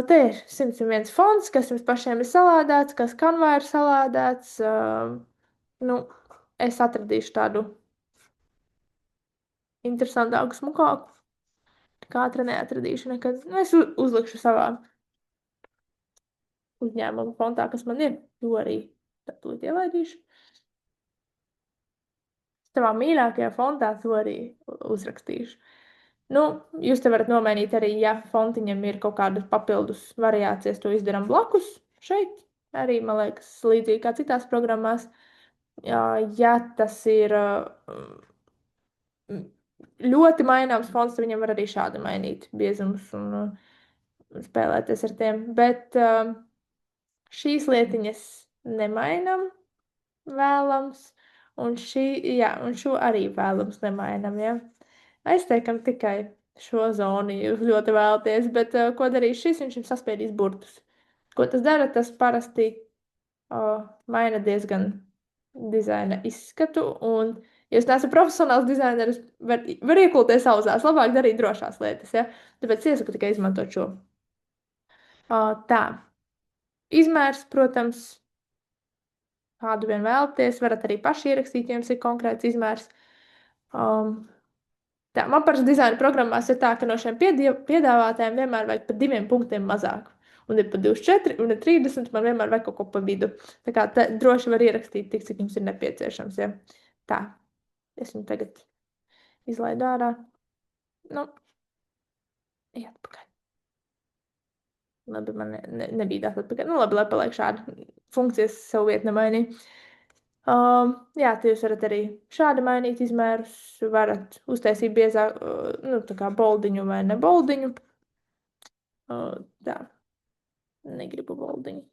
Te ir 101 fonts, kas jums pašiem ir salādēts, kas kanvā ir salādēts. Nu, es atradīšu tādu interesantāku, smukāku. Kātra neatradīšu nekad. Nu, es uzlikšu savā uzņēmuma fontā, kas man ir. To arī tūlīt ielaidīšu. Savā mīļākajā fontā to arī uzrakstīšu. Nu, jūs te varat nomainīt arī, ja fontiņam ir kaut kādas papildus variācijas, to izdaram blakus šeit. Arī, man liekas, līdzīgi kā citās programmās. Ja tas ir ļoti maināms fonts, tad viņam var arī šādi mainīt biezumus un spēlēties ar tiem. Bet šīs lietiņas nemainam vēlams, un šo arī vēlams nemainam, ja. Aiztiekam tikai šo zonu, ja jūs ļoti vēlaties, bet ko darīs šis? Viņš jums saspiedīs burtus. Ko tas dara? Tas parasti maina diezgan dizaina izskatu, un, ja jūs neesat profesionāls dizaineris, var iekulties auzās, labāk darīt drošās lietas, ja? Tāpēc iesaku tikai izmantot šo. Tā. Izmērs, protams, kādu vien vēlaties, varat arī paši ierakstīt, ja jums ir konkrēts izmērs. Tā, man parasti dizaina programmās ir tā, ka no šiem piedāvātājiem vienmēr vajag pa 2 punktiem mazāk. Un ir pa 24, un ir 30, man vienmēr vajag kaut ko pa vidu. Tā kā droši var ierakstīt tik, cik jums ir nepieciešams. Ja? Tā, es viņu tagad izlaidu ārā. Nu, iet pakaļ. Labi, man nebīdās atpakaļ. Nu, labi, lai paliek šādi funkcijas savu vietu nemainīt. Jā, te jūs varat arī šādi mainīt izmērus, varat uztaisīt biezāk, nu, tā kā boldiņu vai ne boldiņu. Tā, negribu boldiņu.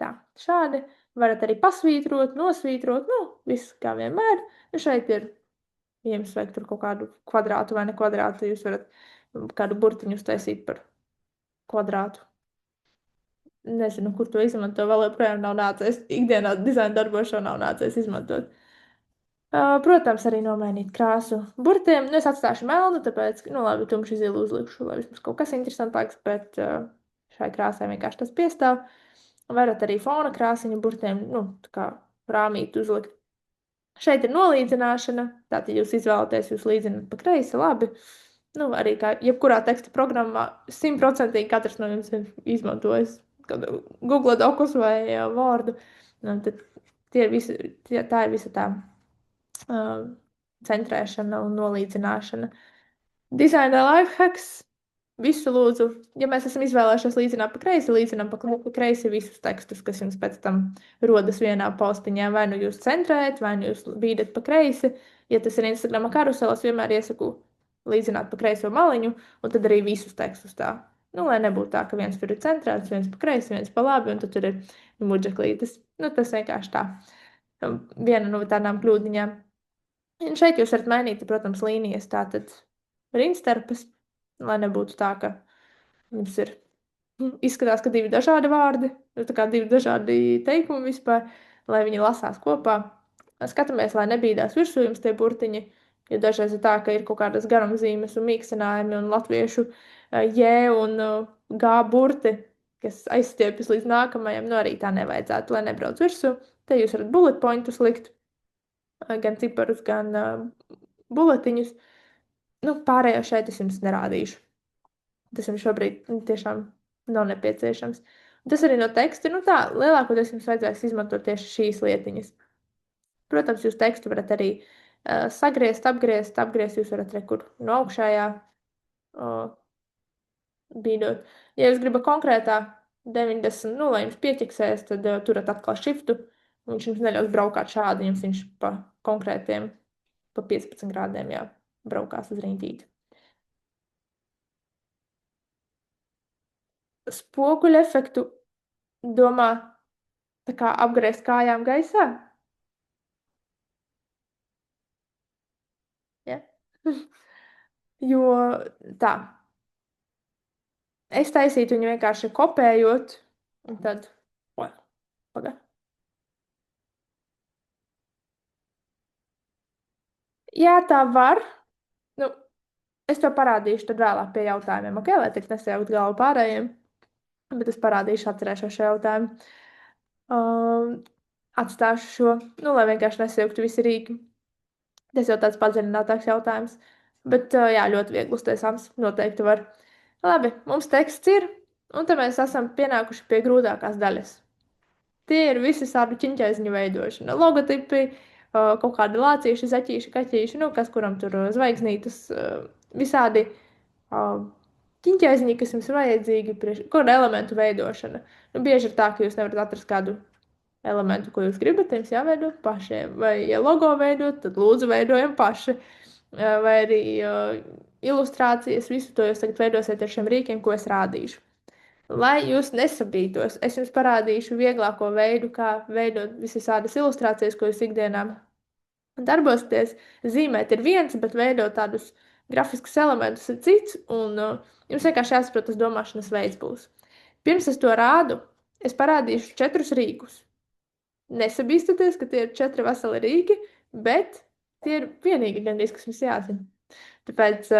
Tā, šādi. Varat arī pasvītrot, nosvītrot, nu, viss kā vienmēr. Šeit ir, ja jums vajag tur kaut kādu kvadrātu vai ne kvadrātu, jūs varat kādu burtiņu uztaisīt par kvadrātu. Nezinu, kur to izmanto, vēl joprojām nav nācies. Ikdienā dizaina darbos šo nav nācies izmantot. Protams, arī nomainīt krāsu burtiem. Nu, es atstāšu melnu, tāpēc, nu, labi, tumši zilu uzlikšu, lai vismaz kaut kas interesantāks, bet šai krāsai vienkārši tas piestāv. Varat arī fona krāsiņu burtiem, nu, tā kā rāmīt uzlikt. Šeit ir nolīdzināšana, tātad jūs izvēlaties, jūs līdzināt pa kreisi, labi. Nu, arī kā jebkurā teksta programmā 100% katrs no jums ir izmantojis Google Docs vai Word. Tad tā ir visa tā centrēšana un nolīdzināšana. Dizaina lifehacks. Visu lūdzu, ja mēs esam izvēlējušies līdzināt pa kreisi, līdzinām pa kreisi visus tekstus, kas jums pēc tam rodas vienā postiņā. Vai nu jūs centrējat, vai nu jūs bīdat pa kreisi. Ja tas ir Instagrama karuselas, vienmēr iesaku līdzināt pa kreiso maliņu, un tad arī visus tekstus tā. Nu, lai nebūtu tā, ka viens tur ir centrēts, viens pa kreisi, viens pa labi, un tad tur ir muģeklītes. Nu, tas vienkārši tā. Viena no tādām kļūdiņām. Un šeit jūs varat mainīt, protams, līnijas, tātad rindstarpes, lai nebūtu tā, ka jums ir izskatās, ka 2 dažādi vārdi, tā kā 2 dažādi teikumi vispār, lai viņi lasās kopā. Skatāmies, lai nebīdās virsū jums tie burtiņi, jo dažreiz ir tā, ka ir kaut kādas garumzīmes un mīkstinājumi un latviešu J un G burti, kas aizstiepjas līdz nākamajam, nu arī tā nevajadzētu, lai nebrauc virsū. Te jūs varat bullet pointus likt, gan ciparus, gan buletiņus. Nu, pārējo šeit es jums nerādīšu. Tas jums šobrīd tiešām nav nepieciešams. Tas arī no teksta, nu tā, lielākoties jums vajadzēs izmantot tieši šīs lietiņas. Protams, jūs tekstu varat arī sagriezt, apgriezt jūs varat rekur no augšējā bīdot. Ja jūs gribat konkrētā 90, nu, lai jums pieķiksēs, tad turat atkal shiftu, un viņš jums neļaus braukāt šādi, jums viņš pa konkrētiem, pa 15 grādiem, jā, braukās uz riņķīti. Spoguļu efektu domā tā kā apgriezt kājām gaisā? Ja? Jo tā. Es taisītu viņu vienkārši kopējot, un tad... Paga. Jā, tā var. Nu, es to parādīšu tad vēlāk pie jautājumiem, ok? Lai tik nesajaukt galvu pārējiem. Bet es parādīšu, atcerēšos šo jautājumu. Atstāšu šo, nu, lai vienkārši nesajauktu visi rīki. Tas jau tāds padziļinātāks jautājums. Bet, jā, ļoti viegli uztaisāms. Noteikti var. Labi, mums teksts ir, un te mēs esam pienākuši pie grūtākās daļas. Tie ir visi tādu ķiņķaiziņu veidošana. Logotipi, kaut kādi lācīši, zaķīši, kaķīši, nu, kas kuram tur zvaigznītas, visādi ķiņķaiziņi, kas jums ir vajadzīgi, kādu elementu veidošana. Nu, bieži ir tā, ka jūs nevarat atrast kādu elementu, ko jūs gribat, jums jāveido pašiem. Vai, ja logo veidot, tad lūdzu veidojam paši. Vai arī ilustrācijas, visu to jūs tagad veidosiet ar šiem rīkiem, ko es rādīšu. Lai jūs nesabītos, es jums parādīšu vieglāko veidu, kā veidot visādas ilustrācijas, ko jūs ikdienā darbosieties. Zīmēt ir viens, bet veidot tādus grafiskus elementus ir cits, un jums vienkārši jāsaprot, tas domāšanas veids būs. Pirms es to rādu, es parādīšu 4 rīkus. Nesabīstaties, ka tie ir 4 veseli rīki, bet tie ir vienīgi gandrīz, kas jums jāzina. Tāpēc,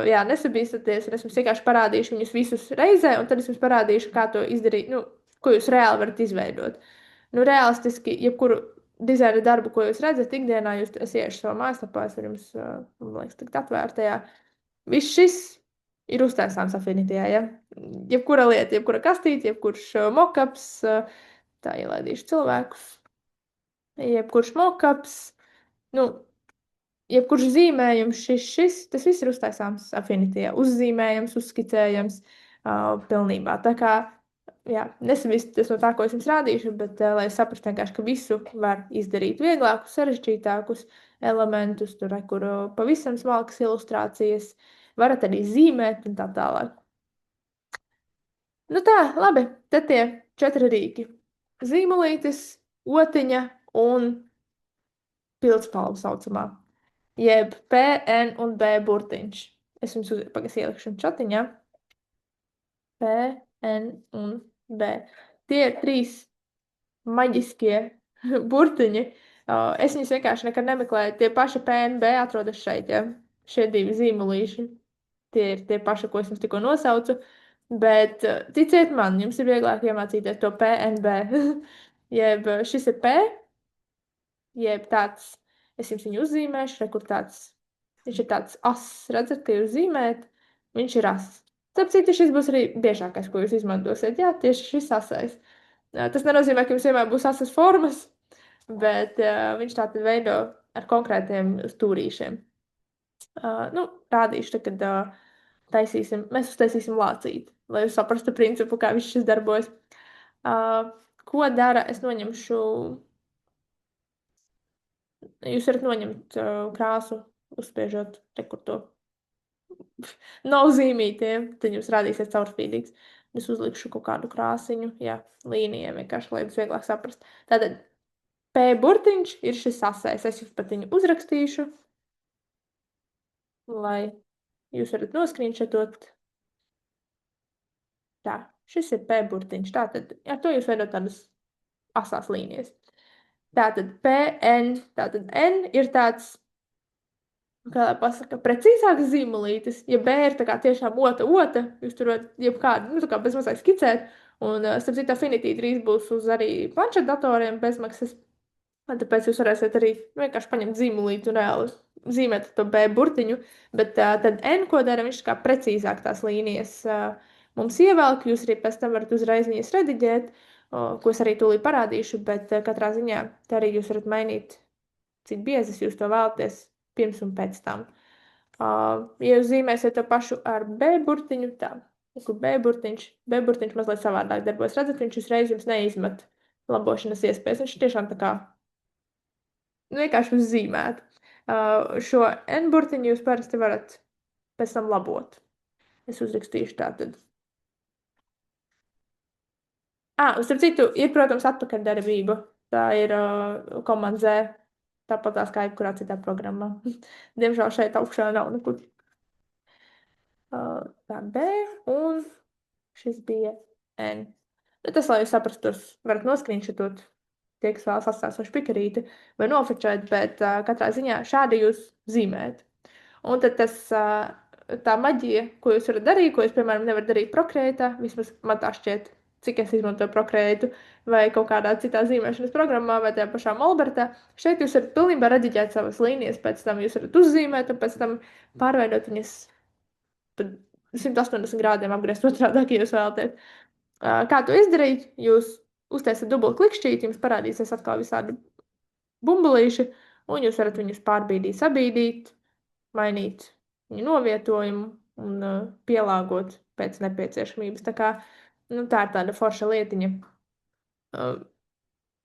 jā, nesabīstaties, un es jums vienkārši parādīšu viņus visus reizē, un tad es jums parādīšu, kā to izdarīt, nu, ko jūs reāli varat izveidot. Nu, realistiski, jebkuru dizaina darbu, ko jūs redzat ikdienā, es iešu savā mājaslapā, es varu jums, man liekas, tagad atvērtajā. Viss šis ir uztaisāms Affinitijā, ja? Jebkura lieta, jebkura kastīte, jebkurš mockups, tā ielaidīšu cilvēkus, jebkurš mockups, nu, jebkurš zīmējums, tas viss ir uztaisāms Affinitijā, uzzīmējams, uzskicējams pilnībā. Tā kā, jā, nesabīstaties no tā, ko es jums rādīšu, bet lai es saprastu vienkārši, ka visu var izdarīt vieglākus, sarežģītākus elementus, tur, kur pavisam smalkas ilustrācijas, varat arī zīmēt un tā tālāk. Nu tā, labi, te tie 4 rīki. Zīmolītis, otiņa un pildspalva saucamā. Jeb P, N un B burtiņš. Es jums ielikšu čatiņā. P, N un B. Tie ir 3 maģiskie burtiņi. Es viņus vienkārši nekad nemeklēju. Tie paši P, N, B atrodas šeit, ja? Šie 2 zīmolīši. Tie ir tie paši, ko es jums tikko nosaucu. Bet ticiet man, jums ir vieglāk iemācīties to P, N, B. Jeb šis ir P, jeb tāds, es jums viņu uzzīmēšu, kur tāds, viņš ir tāds ass, redzat, ka jūs zīmējat, viņš ir ass. Tāpēc šis būs arī biežākais, ko jūs izmantosiet, jā, tieši šis asais. Tas nenozīmē, ka jums vienmēr būs asas formas, bet viņš tātad veido ar konkrētiem stūrīšiem. Nu, rādīšu, kad mēs uztaisīsim lācīti, lai jūs saprastu principu, kā viss šis darbojas. Ko dara? Es noņemšu... Jūs varat noņemt krāsu, uzspiežot rekur to nav zīmītiem, tad jums rādīsies caurspīdīgs. Es uzlikšu kaut kādu krāsiņu, jā, līnijiem vienkārši, lai jums vieglāk saprast. Tātad P burtiņš ir šis asais. Es jums pat viņu uzrakstīšu, lai jūs varat noskrīnšotot. Tā, šis ir P burtiņš. Tātad ar to jūs veidot tādas asās līnijas. Tātad PN, tātad N ir tāds, kā lai pasaka, precīzāks zīmolītis, ja B ir tā kā tiešām ota, jūs tur varat jebkādu, nu, tā kā bezmaksai skicēt, un, starp citu, Affinity drīz būs uz arī planšetdatoriem bezmaksas, un tāpēc jūs varēsiet arī vienkārši paņemt zīmolīti un reāli zīmēt to B burtiņu, bet tad N, ko dara, viņš kā precīzāk tās līnijas mums ievelk, jūs arī pēc tam varat uzreiz viņas rediģēt, ko es arī tūlīt parādīšu, bet katrā ziņā te arī jūs varat mainīt, cik biezas jūs to vēlaties pirms un pēc tam. Ja jūs zīmēsiet to pašu ar B burtiņu, tā, kur B burtiņš mazliet savādāk darbojas. Redzat, viņš uzreiz jums neizmet labošanas iespējas. Viņš tiešām tā kā vienkārši uzzīmēt. Šo N burtiņu jūs parasti varat pēc tam labot. Es uzrakstīšu tātad. Un starp citu, ir, protams, atpakaļdarbība. Tā ir komanda Z, tāpat tās kā jebkurā citā programmā. Diemžēl šeit augšā nav nekur. Tā B, un šis bija N. Tas, lai jūs saprastu, tos varat noskrīnšotot, tie, kas vēlas atstāt savu špikarīti vai nofočēt, bet katrā ziņā šādi jūs zīmējat. Un tad tas, tā maģija, ko jūs varat darīt, ko jūs, piemēram, nevarat darīt Procreate, vismaz man tā šķiet, cik es izmantoju Procreate vai kaut kādā citā zīmēšanas programmā vai tajā pašā Molbertā. Šeit jūs varat pilnībā rediģēt savas līnijas, pēc tam jūs varat uzzīmēt un pēc tam pārveidot viņas pa 180 grādiem apgriezt otrādāk, ja jūs vēlaties. Kā to izdarīt? Jūs uztaisat dubult klikšķīti, jums parādīsies atkal visādi bumbulīši, un jūs varat viņus pārbīdīt, sabīdīt, mainīt viņu novietojumu un pielāgot pēc nepieciešamības. Tā kā, tā ir tāda forša lietiņa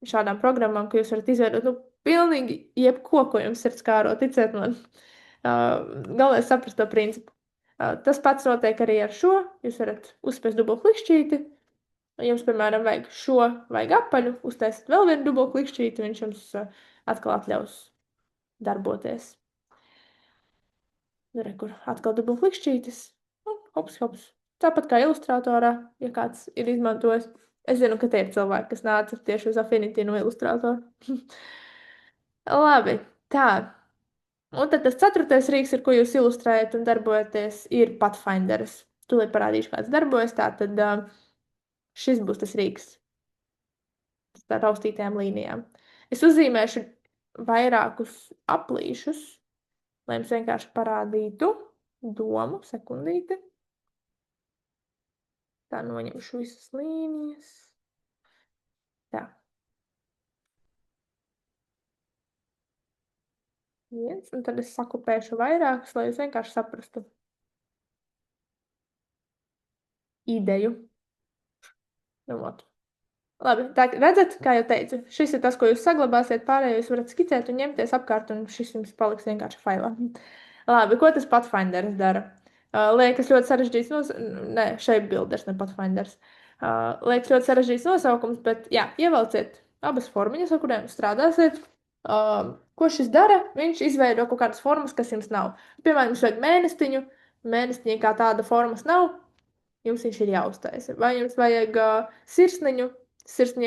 šādām programmām, ka jūs varat izveidot, pilnīgi jebko, ko jums sirds kāro, ticiet man. Galvenais saprast to principu. Tas pats notiek arī ar šo. Jūs varat uzspiest dubult klikšķīti. Jums, piemēram, vajag apaļu, uztaisīt vēl vienu dubult klikšķīti, viņš jums atkal atļaus darboties. Kur atkal dubult klikšķītis. Hops. Tāpat kā Illustratorā, ja kāds ir izmantojis. Es zinu, ka tie ir cilvēki, kas nāca tieši uz Affinity no Illustratora. Labi, tā. Un tad tas 4. rīks, ar ko jūs ilustrējat un darbojaties, ir Pathfinderis. Tūlīt parādīšu, kāds darbojas. Tātad šis būs tas rīks ar raustītajām līnijām. Es uzzīmēšu vairākus aplīšus, lai jums vienkārši parādītu domu, sekundīti. Tā noņemšu visas līnijas. Tā. Viens, un tad es sakopēšu vairākus, lai jūs vienkārši saprastu ideju. Labi, tā redzat, kā jau teicu, šis ir tas, ko jūs saglabāsiet, pārējo jūs varat skicēt un ņemties apkārt, un šis jums paliks vienkārši failā. Labi, ko tas Pathfinderis dara? Liekas ļoti sarežģīts Shapebuilders, ne Pathfinders. Liekas ļoti sarežģīts nosaukums, bet jā, ievelciet abas formiņas, ar kuriem strādāsiet. Ko šis dara? Viņš izveido kaut kādas formas, kas jums nav. Piemēram, jums vajag mēnestiņa kā tāda formas nav, jums viņš ir jāuztaisa. Vai jums vajag sirsniņu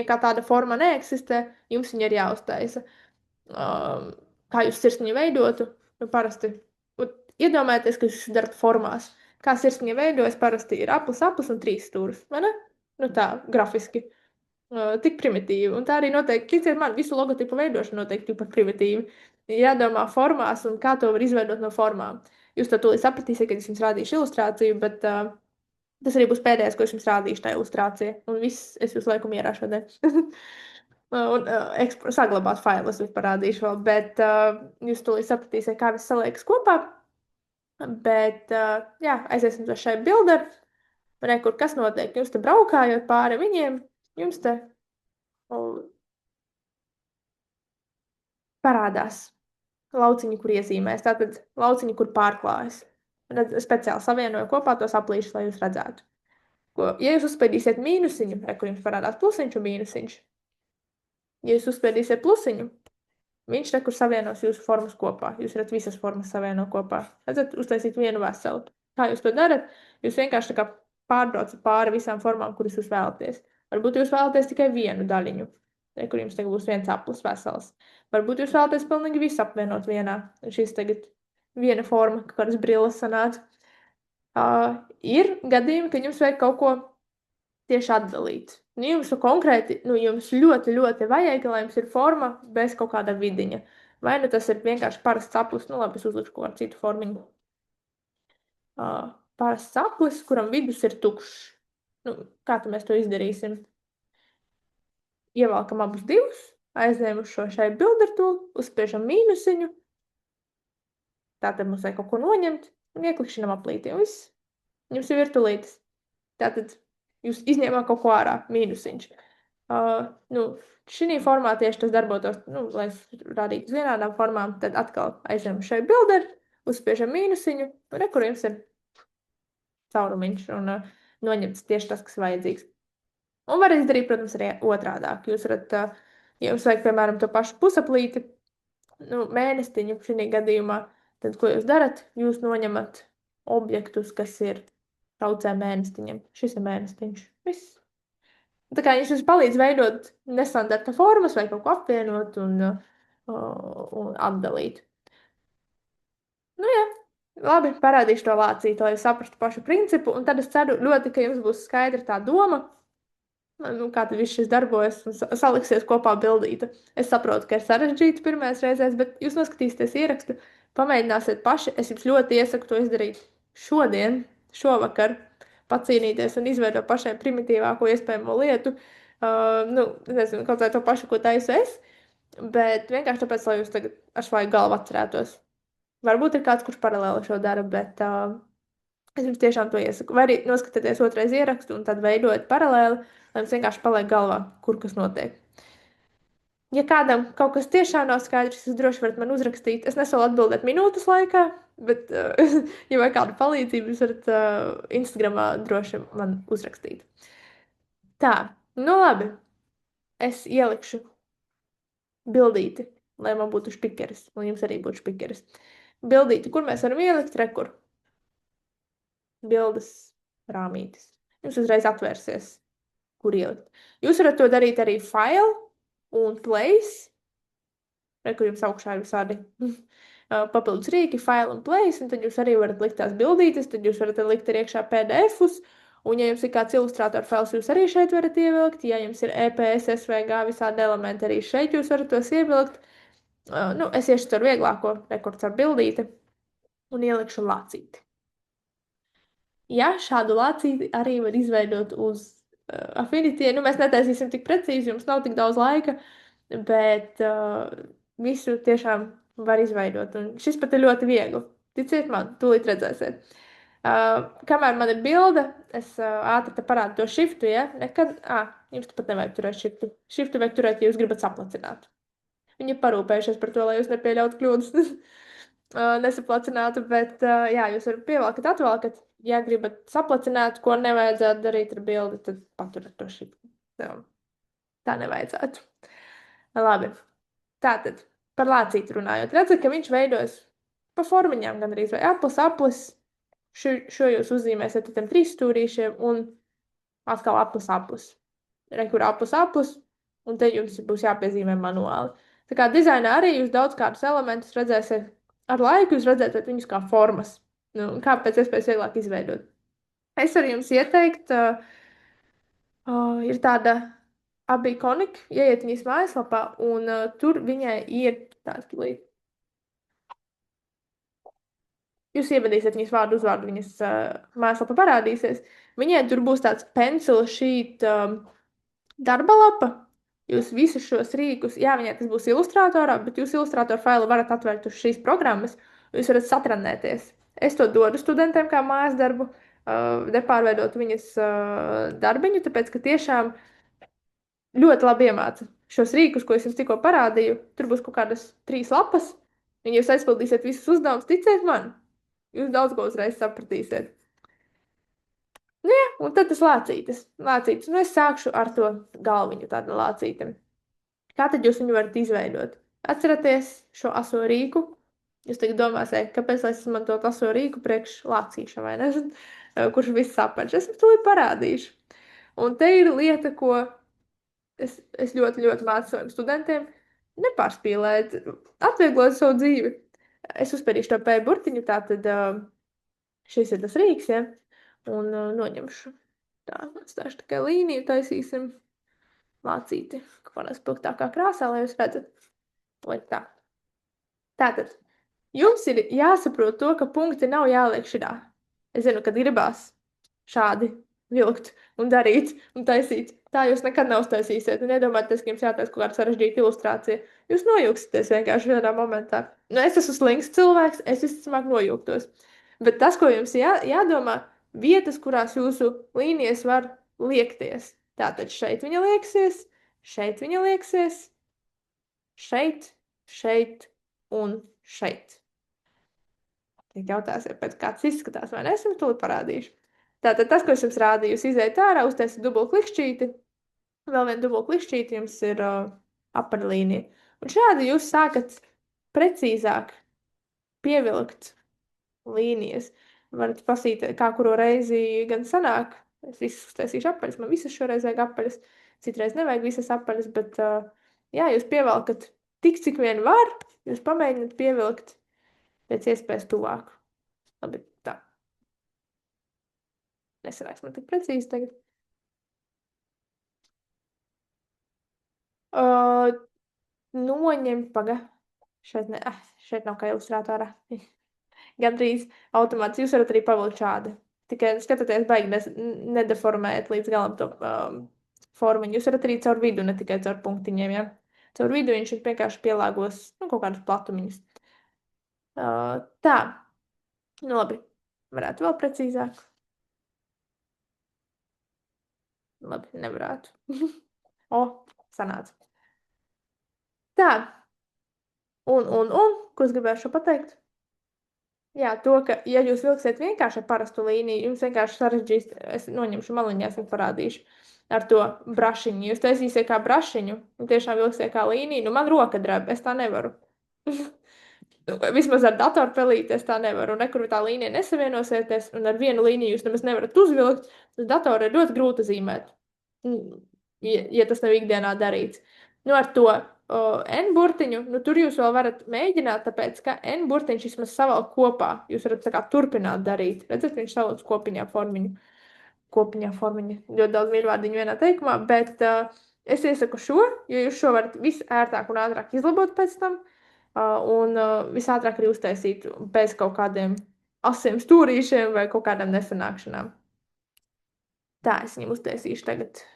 kā tāda forma neeksistē, jums viņa ir jāuztaisa. Kā jūs sirsniņu veidotu? Parasti iedomājieties, ka jūs darat formās. Kā sirsniņa veidojas, parasti ir aplis un 3 stūris, vai ne? Tā, grafiski. Tik primitīvi. Un tā arī noteikti, ticiet man, visu logotipu veidošana noteikti tikpat primitīvi. Jādomā formās un kā to var izveidot no formām. Jūs to tūlīt sapratīsiet, kad es jums rādīšu ilustrāciju, bet tas arī būs pēdējais, ko es jums rādīšu, tā ilustrācija. Un viss, es jūs laiku mierā šodien. Un saglabāt failus es parādīšu vēl, bet jūs tūlīt sapratīsiet, kā viss saliekas kopā. Bet, jā, aiziesim to šai bilder. Kur kas notiek? Jūs te braukājot pāri viņiem, jums te parādās lauciņi, kur iezīmēs. Tātad lauciņi, kur pārklājas. Speciāli savienoju kopā tos aplīšus, lai jūs redzētu. Ja jūs uzspiedīsiet mīnusiņu, kur jums parādās plusiņš un mīnusiņš. Ja jūs uzspiedīsiet plusiņu, viņš kur savienos jūsu formas kopā. Jūs redzat visas formas savieno kopā. Redzat, uztaisīt vienu veselu. Kā jūs to darat? Jūs vienkārši tā kā pārbraucat pāri visām formām, kuras jūs vēlaties. Varbūt jūs vēlaties tikai vienu daļiņu. Kur jums tagad būs viens aplis vesels. Varbūt jūs vēlaties pilnīgi visu apvienot vienā. Šis tagad viena forma, kādas brilles sanāca. Ir gadījumi, kad jums vajag kaut ko tieši atdalīt. Nu, jums konkrēti, jums ļoti, ļoti vajag, lai jums ir forma bez kaut kāda vidiņa. Vai nu tas ir vienkārši parasts aplis, labi, es uzlikšu kaut kādu citu formiņu. Parasts aplis, kuram vidus ir tukšs. Kā tad mēs to izdarīsim? Ievelkam abus divus, aizējam uz šo šai builder tool, uzspiežam mīnusiņu. Tātad mums vajag kaut ko noņemt un ieklikšķinam aplīti. Un viss. Jums ir virtulītis. Tātad jūs izņēmāt kaut ko ārā, mīnusiņš. Šī formā tieši tas darbotos, lai rādītu uz vienādām formām, tad atkal aizējam šai builder, uzspiežam mīnusiņu, un kur jums ir caurumiņš un noņemts tieši tas, kas vajadzīgs. Un var izdarīt, protams, arī otrādāk. Jūs varat, ja jums vajag, piemēram, to pašu pusaplīti, mēnestiņu šī gadījumā, tad ko jūs darat? Jūs noņemat objektus, kas ir traucē mēnestiņam. Šis ir mēnestiņš. Viss. Tā kā viņš jums palīdz veidot nestandarta formas vai kaut ko apvienot un atdalīt. Jā. Labi, parādīšu to lācīti, lai jūs saprastu pašu principu, un tad es ceru ļoti, ka jums būs skaidra tā doma, kā tad viss šis darbojas un saliksies kopā bildīta. Es saprotu, ka ir sarežģīti pirmais reizēs, bet jūs noskatīsieties ierakstu, pamēģināsiet paši. Es jums ļoti iesaku to izdarīt šodien, šovakar, pacīnīties un izveidot pašai primitīvāko iespējamo lietu. Nezinu, kaut vai to pašu, ko taisu es, bet vienkārši tāpēc, lai jūs tagad ar svaigu galvu atcerētos. Varbūt ir kāds, kurš paralēli šo dara, bet es jums tiešām to iesaku. Vai arī noskatieties otrais ierakstu un tad veidojat paralēli, lai jums vienkārši paliek galvā, kur kas notiek. Ja kādam kaut kas tiešām nav skaidrs, jūs droši varat man uzrakstīt. Es nesolu atbildēt minūtes laikā, bet, ja vajag kādu palīdzību, jūs varat Instagramā droši man uzrakstīt. Tā, labi. Es ielikšu bildīti, lai man būtu špikeris, un jums arī būtu špikeris. Bildīti, kur mēs varam ielikt, rekur. Bildes rāmītis. Jums uzreiz atvērsies, kur ielikt. Jūs varat to darīt arī file un place. Rekur jums augšā ir visādi papildus rīki, file un place, un tad jūs arī varat likt tās bildītes, tad jūs varat likt arī iekšā PDF-us, un ja jums ir kāds ilustrātor files, jūs arī šeit varat ievilkt. Ja jums ir EPS, SVG, visādi elementi, arī šeit jūs varat tos ievilkt. Es iešu ar vieglāko rekords ar bildīti un ielikšu lācīti. Ja šādu lācīti arī var izveidot uz Affinity, mēs netaisīsim tik precīzi, jums nav tik daudz laika, bet visu tiešām var izveidot. Un šis pat ir ļoti viegli. Ticiet man, tūlīt redzēsiet. Kamēr man ir bilde, es ātri te parādu to shiftu, ja? Nekad, jums pat nevajag turēt shiftu. Shiftu vajag turēt, ja jūs gribat saplacināt. Viņi ir parūpējušies par to, lai jūs nepieļautu kļūdas nesaplacinātu, bet jūs varat pievelkat, atvelkat. Ja gribat saplacināt, ko nevajadzētu darīt ar bildi, tad paturat to shiftu. Tā nevajadzētu. Labi. Tātad, par lācīti runājot. Redzat, ka viņš veidojas pa formiņām gan arī vai aplis. Šo jūs uzzīmēsiet ar tiem 3 stūrīšiem un atkal aplis. Rekur aplis, un te jums būs jāpiezīmē manuāli. Tā kā dizainā arī jūs daudz kādus elementus redzēsiet. Ar laiku jūs redzēsiet viņus kā formas. Kā pēc iespējas vieglāk izveidot. Es varu jums ieteikt, ir tāda Abiconic, ieiet viņas mājaslapā, un tur viņai ir tāds līdz. Jūs ievadīsiet viņas vārdu, uzvārdu, viņas mājaslapa parādīsies. Viņai tur būs tāds pencil sheet darba lapa. Jūs visus šos rīkus, viņai tas būs ilustrātorā, bet jūs ilustrātoru failu varat atvērt uz šīs programmas. Jūs varat satrenēties. Es to dodu studentiem kā mājas darbu, nepārveidot viņas darbiņu, tāpēc, ka tiešām ļoti labi iemāca šos rīkus, ko es jums tikko parādīju. Tur būs kaut kādas 3 lapas, un jūs aizpildīsiet visus uzdevumus, ticiet man, jūs daudz ko uzreiz sapratīsiet. Un tad tas lācītis. Es sākšu ar to galviņu tādu lācīti. Kā tad jūs viņu varat izveidot? Atcerieties šo aso rīku. Jūs tagad domāsiet, kāpēc es izmantotu aso rīku priekš lācīša, vai ne? Kurš viss sapaļš. Es jums to parādīšu. Un te ir lieta, ko es ļoti, ļoti mācu saviem studentiem nepārspīlēt, atvieglot savu dzīvi. Es uzspērīšu to P burtiņu, tātad šis ir tas rīks, ja, un noņemšu. Tā, atstāšu tikai līniju, taisīsim lācīti, kādā spilgtākā krāsā, lai jūs redzat. Lai tā. Tātad, jums ir jāsaprot to, ka punkti nav jāliek šitā. Es zinu, kad gribās šādi vilkt un darīt un taisīt. Tā jūs nekad neuztaisīsiet. Un iedomājieties, ka jums jātaisa kaut kāda sarežģīta ilustrācija. Jūs nojūgsieties vienkārši vienā momentā. Nu, es esmu slings cilvēks, es visticamāk nojūgtos. Bet tas, ko jums jādomā, vietas, kurās jūsu līnijas var liekties. Tātad šeit viņa lieksies, šeit viņa lieksies, šeit, šeit un šeit. Tik jautājums, pēc kāds izskatās, vai ne? Es jums to parādīšu. Tātad tas, ko es jums rādīju, jūs iziet ārā, uztaisat dubultklikšķīti. Vēl viena dubultklikšķīti jums ir apaļlīnija. Un šādi jūs sākat precīzāk pievilkt līnijas. Varat pasīt, kā kuru reizi gan sanāk. Es visas uztaisīšu apaļas, man visas šoreiz vajag apaļas. Citreiz nevajag visas apaļas, bet jā, jūs pievelkat tik, cik vien var. Jūs pamēģināt pievilkt pēc iespējas tuvāk. Labi, tā. Nesanāks man tik precīzi tagad. Noņemt, šeit nav kā ilustrātorā. Gandrīz automāts. Jūs varat arī pavilkt šādi. Tikai skatoties baigi nedeformēt līdz galam to formiņu. Jūs varat arī caur vidu, ne tikai caur punktiņiem, ja? Caur vidu viņš vienkārši pielāgos kaut kādus platumiņus. Tā. Nu labi. Varētu vēl precīzāk. Labi, nevarētu. Sanāca. Tā. Un, ko es gribēšu pateikt? Jā, to, ka, ja jūs vilksiet vienkārši ar parastu līniju, jums vienkārši sarežģīs, es noņemšu maliņās un parādīšu ar to brašiņu. Jūs taisīsiet kā brašiņu un tiešām vilksiet kā līniju. Nu, man roka dreb, es tā nevaru. Vismaz ar datorpelīti es tā nevaru. Nekur tā līnija nesavienosieties, un ar vienu līniju jūs nemaz nevarat uzvilkt. Uz datoru ir ļoti grūti zīmēt, ja tas nav ikdienā darīts. Nu, ar to N burtiņu, nu, tur jūs vēl varat mēģināt, tāpēc, ka N burtiņš vismaz savalk kopā. Jūs varat tā kā turpināt darīt. Redzat, viņš savalc kopiņā formiņu. Ļoti daudz mīļvārdiņu vienā teikumā, bet es iesaku šo, jo jūs šo varat visērtāk un ātrāk izlabot pēc tam. Un visātrāk arī uztaisīt bez kaut kādiem asiem stūrīšiem vai kaut kādām nesanākšanām. Tā, es viņam uztaisīšu tagad.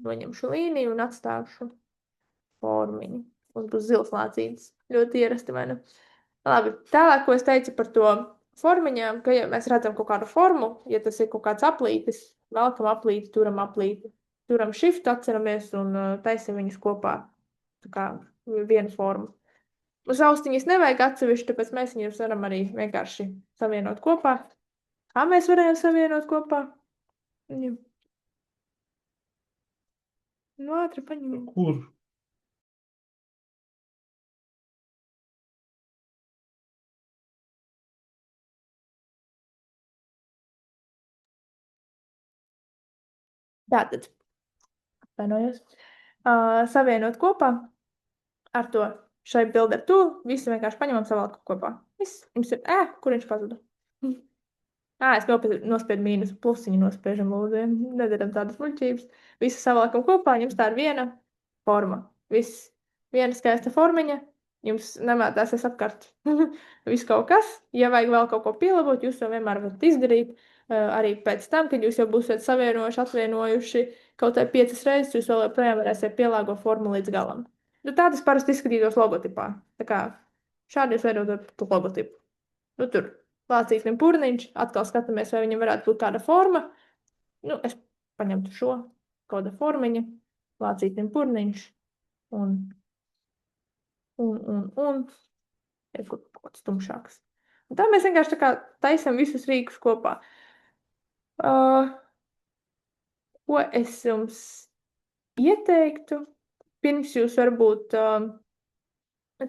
Noņemšu līniju un atstāšu formiņu. Un būs zils lācītis. Ļoti ierasti, vai ne? Labi, tālāk, ko es teicu par to formiņām, ka ja mēs redzam kaut kādu formu, ja tas ir kaut kāds aplītis, velkam aplīti, turam aplīti. Turam shift, atceramies un taisim viņus kopā. Tā kā vienu formu. Uz austiņas nevajag atsevišķi, tāpēc mēs viņus varam arī vienkārši savienot kopā. Kā mēs varējām savienot kopā? Jā. Nu, ātri paņem.
Kur?
Tātad, atvainojos, savienot kopā ar to šai builder tool, visu vienkārši paņemam savalku kopā. Viss, jums ir, kur viņš pazuda? Es nospiedu mīnus, plusiņu nospiežam lūdzu, nedaram tādas muļķības. Visu savalkam kopā, jums tā ir viena forma. Viss, viena skaista formiņa, jums nemētāsies apkārt. Viss kaut kas, ja vajag vēl kaut ko pielabot, jūs to vienmēr varat izdarīt. Arī pēc tam, kad jūs jau būsiet savienojuši, atvienojuši kaut vai 5 reizes, jūs vēl joprojām varēsiet pielāgot formu līdz galam. Nu, tā tas parasti izskatītos logotipā. Tā kā šādi jūs veidojat logotipu. Nu, tur lācītim purniņš, atkal skatāmies, vai viņam varētu būt kāda forma. Nu, es paņemtu šo, kāda formiņa, lācītim purniņš un ir kaut kāds tumšāks. Un tā mēs vienkārši tā kā taisam visus rīkus kopā. Ko es jums ieteiktu? Pirms jūs varbūt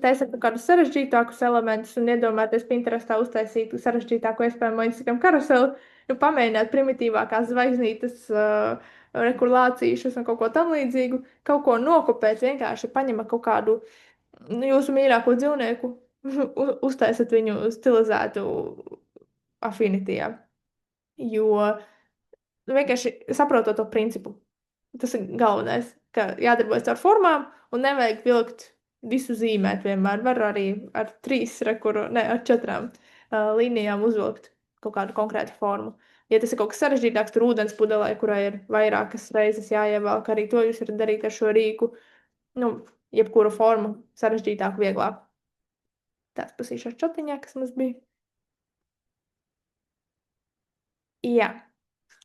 taisat kādus sarežģītākus elementus un iedomāties Pinterestā uztaisīt sarežģītāko iespējamo Instagram karuseli, nu pamēģināt primitīvākās zvaigznītes rekurlācīšus un kaut ko tam līdzīgu, kaut ko nokopēt, vienkārši paņemat kaut kādu jūsu mīļāko dzīvnieku, uztaisat viņu stilizētu afinitijā. Jo vienkārši saprotot to principu. Tas ir galvenais, ka jādarbojas ar formām un nevajag vilkt visu zīmēt vienmēr. Var arī ar ar 4 līnijām uzvilkt kaut kādu konkrētu formu. Ja tas ir kaut kas sarežģītāks, tur ūdens pudelē, kurai ir vairākas reizes jāievelk, arī to jūs varat darīt ar šo rīku. Nu, jebkuru formu sarežģītāku, vieglāk. Tāds pasīšās čotiņā, kas mums bija. Jā.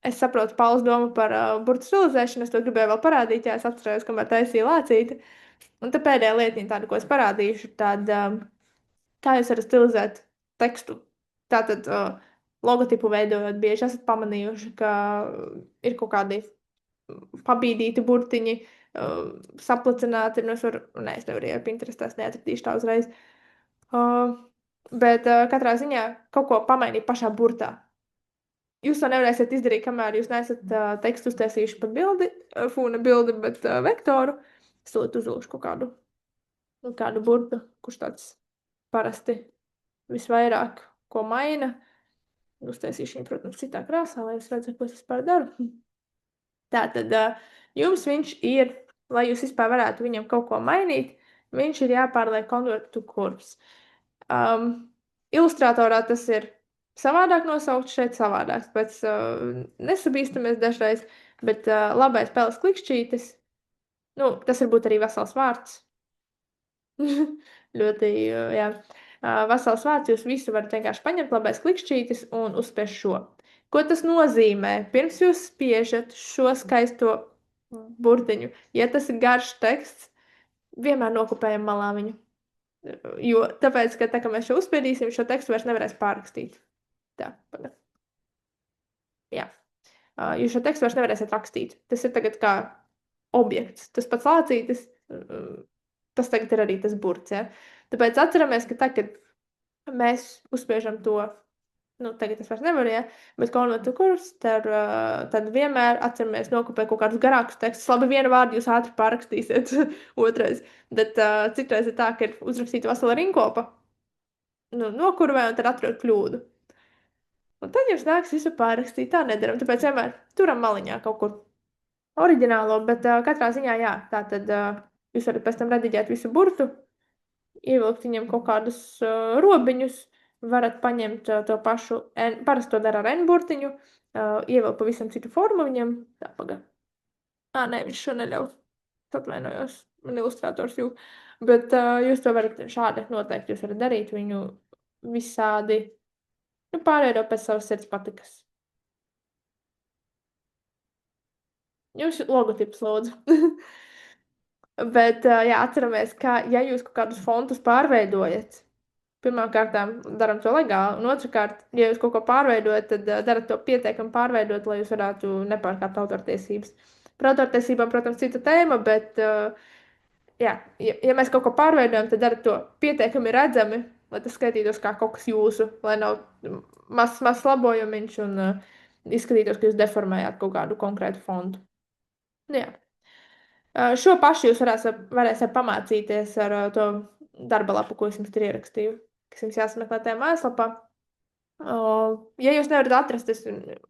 Es saprotu Pauls domu par burtu stilizēšanu. Es to gribēju vēl parādīt, ja es atcerējos, kamēr taisīju lācīti. Un tā pēdējā lietiņa tāda, ko es parādīšu, tad kā jūs varat stilizēt tekstu. Tātad logotipu veidojot, bieži esat pamanījuši, ka ir kaut kādi pabīdīti burtiņi, saplicināti. Nu, es nevaru iet Pinterestā, es neatradīšu tā uzreiz. Bet katrā ziņā kaut ko pamainīt pašā burtā. Jūs to nevarēsiet izdarīt, kamēr jūs neesat tekstu uztaisījuši pa bildi, ne bildi, bet vektoru. Es tūlīt uzvilkšu kaut kādu burtu, kurš tāds parasti visvairāk ko maina. Uztaisīšu viņu, protams, citā krāsā, lai es redzu, ko es vispār daru. Tātad jums viņš ir, lai jūs vispār varētu viņam kaut ko mainīt, viņš ir jāpārliek convert to curves. Ilustratorā tas ir savādāk nosaukt, šeit savādāk, pēc nesabīstamies dažreiz, bet labais peles klikšķītis, nu, tas var būt arī vesels vārds. Ļoti, jā. Vesels vārds, jūs visu varat vienkārši paņemt, labais klikšķītis un uzspiest šo. Ko tas nozīmē? Pirms jūs spiežat šo skaisto burtiņu, ja tas ir garš teksts, vienmēr nokopējam malā viņu. Jo tāpēc, ka tā, ka mēs šo uzspiedīsim, šo tekstu vairs nevarēs pārrakstīt. Tā, pagad. Jā. Jūs šo tekstu vairs nevarēsiet rakstīt. Tas ir tagad kā objekts. Tas pats lācītis, tas tagad ir arī tas burts, ja? Tāpēc atceramies, ka tagad mēs uzspiežam to, nu, tagad es vairs nevaru, ja? Bet convert to curves, tad vienmēr atceramies nokopēt kaut kādus garākus tekstus. Labi, vienu vārdu jūs ātri pārrakstīsiet otrais. Bet citreiz ir tā, ka ir uzrakstīta vesela rinkopa, nu, nokurvē un tad atrod kļūdu. Un tad jums nāks visu pārrakstīt, tā nedaram, tāpēc vienmēr turam maliņā kaut kur oriģinālo, bet katrā ziņā, jā, tā tad jūs varat pēc tam rediģēt visu burtu, ievilkt viņam kaut kādus robiņus, varat paņemt to pašu, parasti to dara ar N burtiņu, ievilkt pavisam citu formu viņam, tā paga. Nē, viņš šo neļauj, atvainojos, man ilustrators jūg, bet jūs to varat šādi noteikti, jūs varat darīt viņu visādi, nu, pārējo pēc savas sirds patikas. Jums logotips lūdzu. Bet, jā, atceramies, ka, ja jūs kaut kādus fontus pārveidojat, pirmkārtām daram to legāli, un otrkārt, ja jūs kaut ko pārveidojat, tad darat to pietiekami pārveidot, lai jūs varētu nepārkāpt autortiesības. Par autortiesībām, protams, cita tēma, bet, jā, ja mēs kaut ko pārveidojam, tad darat to pietiekami redzami, lai tas skaitītos kā kaut kas jūsu, lai nav mazs labojumiņš un izskatītos, ka jūs deformējāt kaut kādu konkrētu fontu. Jā. Šo pašu jūs varēsiet pamācīties ar to darba lapu, ko es jums tur ierakstīju, kas jums jāsameklē tajā mājaslapā. Ja jūs nevarat atrast,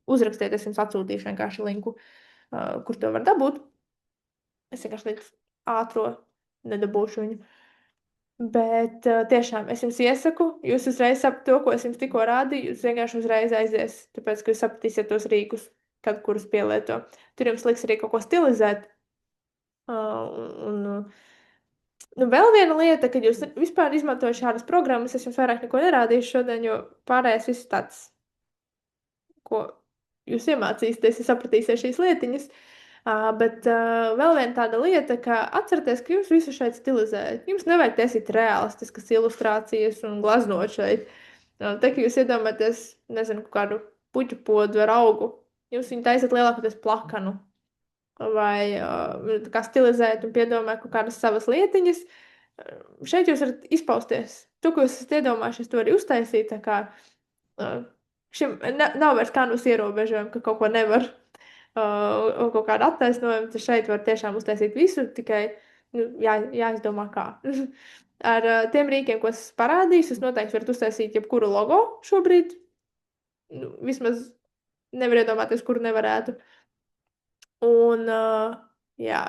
uzrakstiet, es jums atsūtīšu vienkārši linku, kur to var dabūt. Es vienkārši līdz ātro nedabūšu viņu. Bet tiešām es jums iesaku, jūs uzreiz sapat to, ko es jums tikko rādīju, jūs vienkārši uzreiz aizies, tāpēc, ka jūs sapratīsiet tos rīkus, kurus pielieto. Tur jums liks arī kaut ko stilizēt. Nu, vēl viena lieta, kad jūs vispār izmantojat šādas programmas, es jums vairāk neko nerādīšu šodien, jo pārējais viss tāds, ko jūs iemācīsieties, ja sapratīsiet šīs lietiņas. Bet vēl viena tāda lieta, ka atcerieties, ka jūs visu šeit stilizējat. Jums nevajag taisīt realistiskas ilustrācijas un glaznot šeit. Te, ka jūs iedomājaties, nezinu, kādu puķu podu ar augu, jūs viņu taisat lielākoties plakanu. Vai kā stilizēt un piedomāt kaut kādas savas lietiņas. Šeit jūs varat izpausties. To, ko jūs esat iedomājušies, to arī uztaisīt. Tā kā šim nav vairs kādus ierobežojumu, ka kaut ko nevar. kaut kādu attaisnojumu, tad šeit var tiešām uztaisīt visu, tikai jāizdomā kā. Ar tiem rīkiem, ko es parādīšu, jūs noteikti varat uztaisīt jebkuru logo šobrīd. Vismaz nevar iedomāties, kuru nevarētu. Un, jā.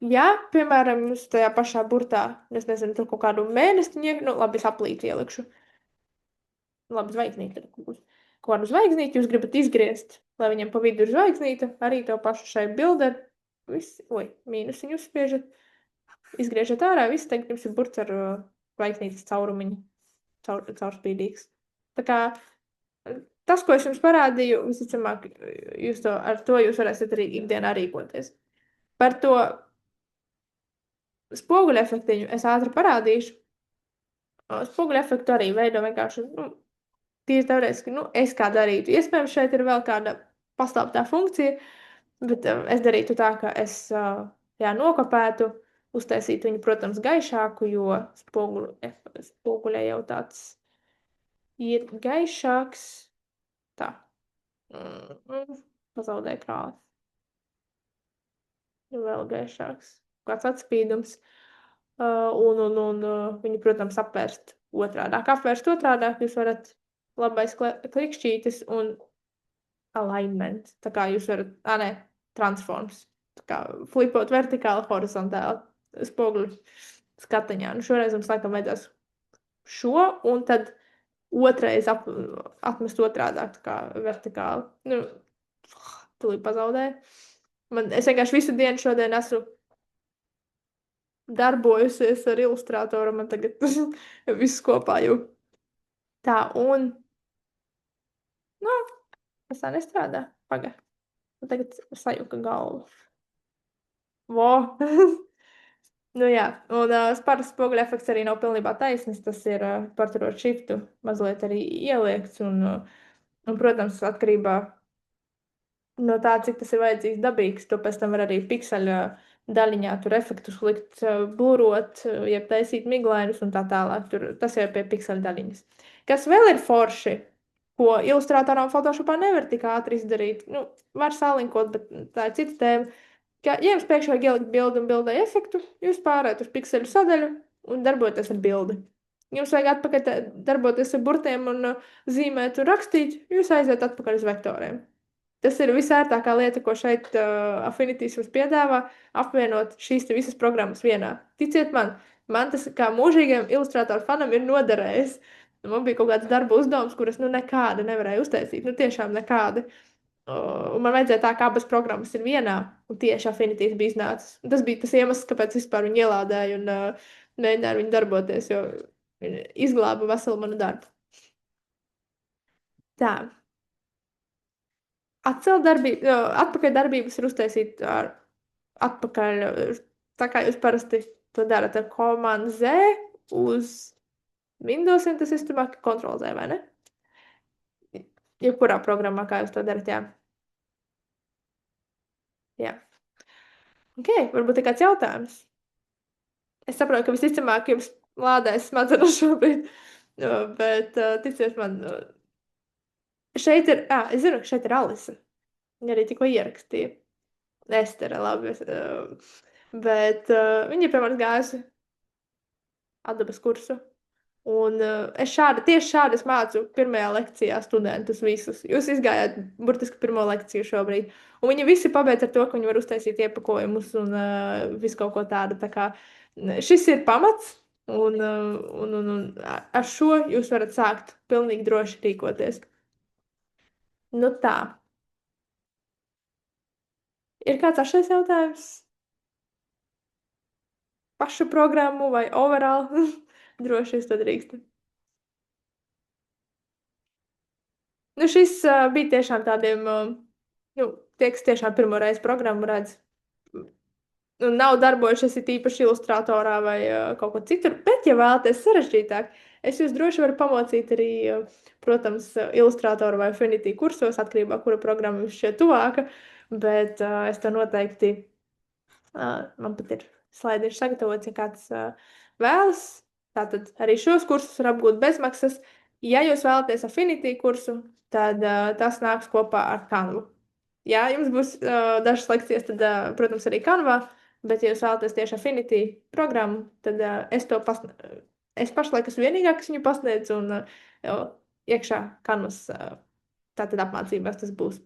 Ja, piemēram, es tajā pašā burtā, es nezinu, tur kaut kādu mēnesi, nu, labi, es aplīti ielikšu. Labi, zvaigznīte ir kaut kādu zvaigznīti jūs gribat izgriezt, lai viņam pa vidu ir zvaigznīte, arī to pašu šai bilder. Mīnusiņu uzspiežat, izgriežat ārā, viss tagad jums ir burts ar zvaigznītes caurumiņu, caurspīdīgs. Tā kā tas, ko es jums parādīju, visticamāk, ar to jūs varēsiet arī ikdienā rīkoties. Par to spoguļu efektiņu es ātri parādīšu. Spoguļu efektu arī veido vienkārši, tīri teorētiski, es kā darītu. Iespējams, šeit ir vēl kāda pastāvtā funkcija, bet es darītu tā, ka es nokopētu, uztaisītu viņu, protams, gaišāku, jo spoguļai jau tāds ir gaišāks. Tā. Pazaudēju krāsu. Vēl gaišāks. Kāds atspīdums. Un viņu, protams, apvērst otrādāk. Apvērst otrādāk jūs varat labais klikšķītis un alignment. Tā kā jūs varat, transforms. Tā kā flipot vertikāli, horizontāli spoguļu skatiņā. Šoreiz mums laikam vajadzēs šo un tad otrais atmest otrādāk, tā kā vertikāli. Tūlīt pazaudēju. Es vienkārši visu dienu šodien esmu darbojusies ar ilustrātoru, man tagad viss kopā jau tā, un tas tā nestrādā. Paga. Tagad sajuka galva. Vo! Jā, un spārnas spoguļu efekts arī nav pilnībā taisnis, tas ir paturot shiftu mazliet arī ieliekts, un protams, atkarībā no tā, cik tas ir vajadzīgs dabīgs, to pēc tam var arī pikseļa daļiņā tur efektus likt, blurot, jeb taisīt miglainus un tā tālāk. Tas jau pie pikseļa daļiņas. Kas vēl ir forši, ko ilustrātorā un Photoshopā nevar tik ātri izdarīt, var salinkot, bet tā ir cita tēma. Ja jums pēkšņi vajag ielikt bildi un bildē efektu, jūs pārējat uz pikseļu sadaļu un darbojaties ar bildi. Jums vajag atpakaļ darboties ar burtiem un zīmēt un rakstīt, jūs aiziet atpakaļ uz vektoriem. Tas ir visērtākā lieta, ko šeit Affinity mums piedāvā, apvienot šīs te visas programmas vienā. Ticiet man tas kā mūžīgiem ilustrātoru fanam ir noderējis. Man bija kaut kāds darba uzdevums, kuras nekāda nevarēja uztaisīt, tiešām nekāda. Un man vajadzēja tā, ka abas programmas ir vienā, un tieši Affinity bija iznācis. Un tas bija tas iemesls, kāpēc vispār viņu ielādēju un mēģināju ar viņu darboties, jo izglāba veselu manu darbu. Tā. Atpakaļ darbības ir uztaisīt atpakaļ, tā kā jūs parasti to darat ar Command Z uz Windowsiem, tas istumāk Ctrl Z, vai ne? Jebkurā programmā, kā jūs to darat, jā. Jā. Ok, varbūt ir kāds jautājums. Es saprotu, ka visticamāk jums lādēs smadzenes šobrīd, bet ticiet man, šeit ir, es zinu, ka šeit ir Alisa. Viņa arī tikko ierakstīja. Estere, labi. Bet viņa, piemēram, gājusi Adobes kursu. Un tieši šādi es mācu pirmajā lekcijā studentus visus. Jūs izgājāt burtiski pirmo lekciju šobrīd. Un viņi visi pabeidz ar to, ka viņi var uztaisīt iepakojumus un visu kaut ko tādu. Tā kā šis ir pamats, un ar šo jūs varat sākt pilnīgi droši rīkoties. Tā. Ir kāds atšķirs jautājums? Pašu programmu vai overall? Droši es to drīkstu. Šis bija tiešām tādiem, tie, kas tiešām pirmo reizi programmu redz, nav darbojušies it īpaši ilustrātorā vai kaut ko citur, bet, ja vēlaties sarežģītāk, es jūs droši varu pamocīt arī, protams, ilustrātoru vai Affinity kursos, atkarībā, kura programma jums šķiet tuvāka, bet es to noteikti, man pat ir slaidiņš sagatavots, ja kāds vēlas. Tātad arī šos kursus var apgūt bezmaksas. Ja jūs vēlaties Affinity kursu, tad tas nāks kopā ar Canvu. Jā, jums būs dažas lekcijas, tad, protams, arī Canva, bet, ja jūs vēlaties tieši Affinity programmu, tad es pašlaik esmu vienīgā, kas viņu pasniedz, un iekšā Canvas tātad apmācībās tas būs.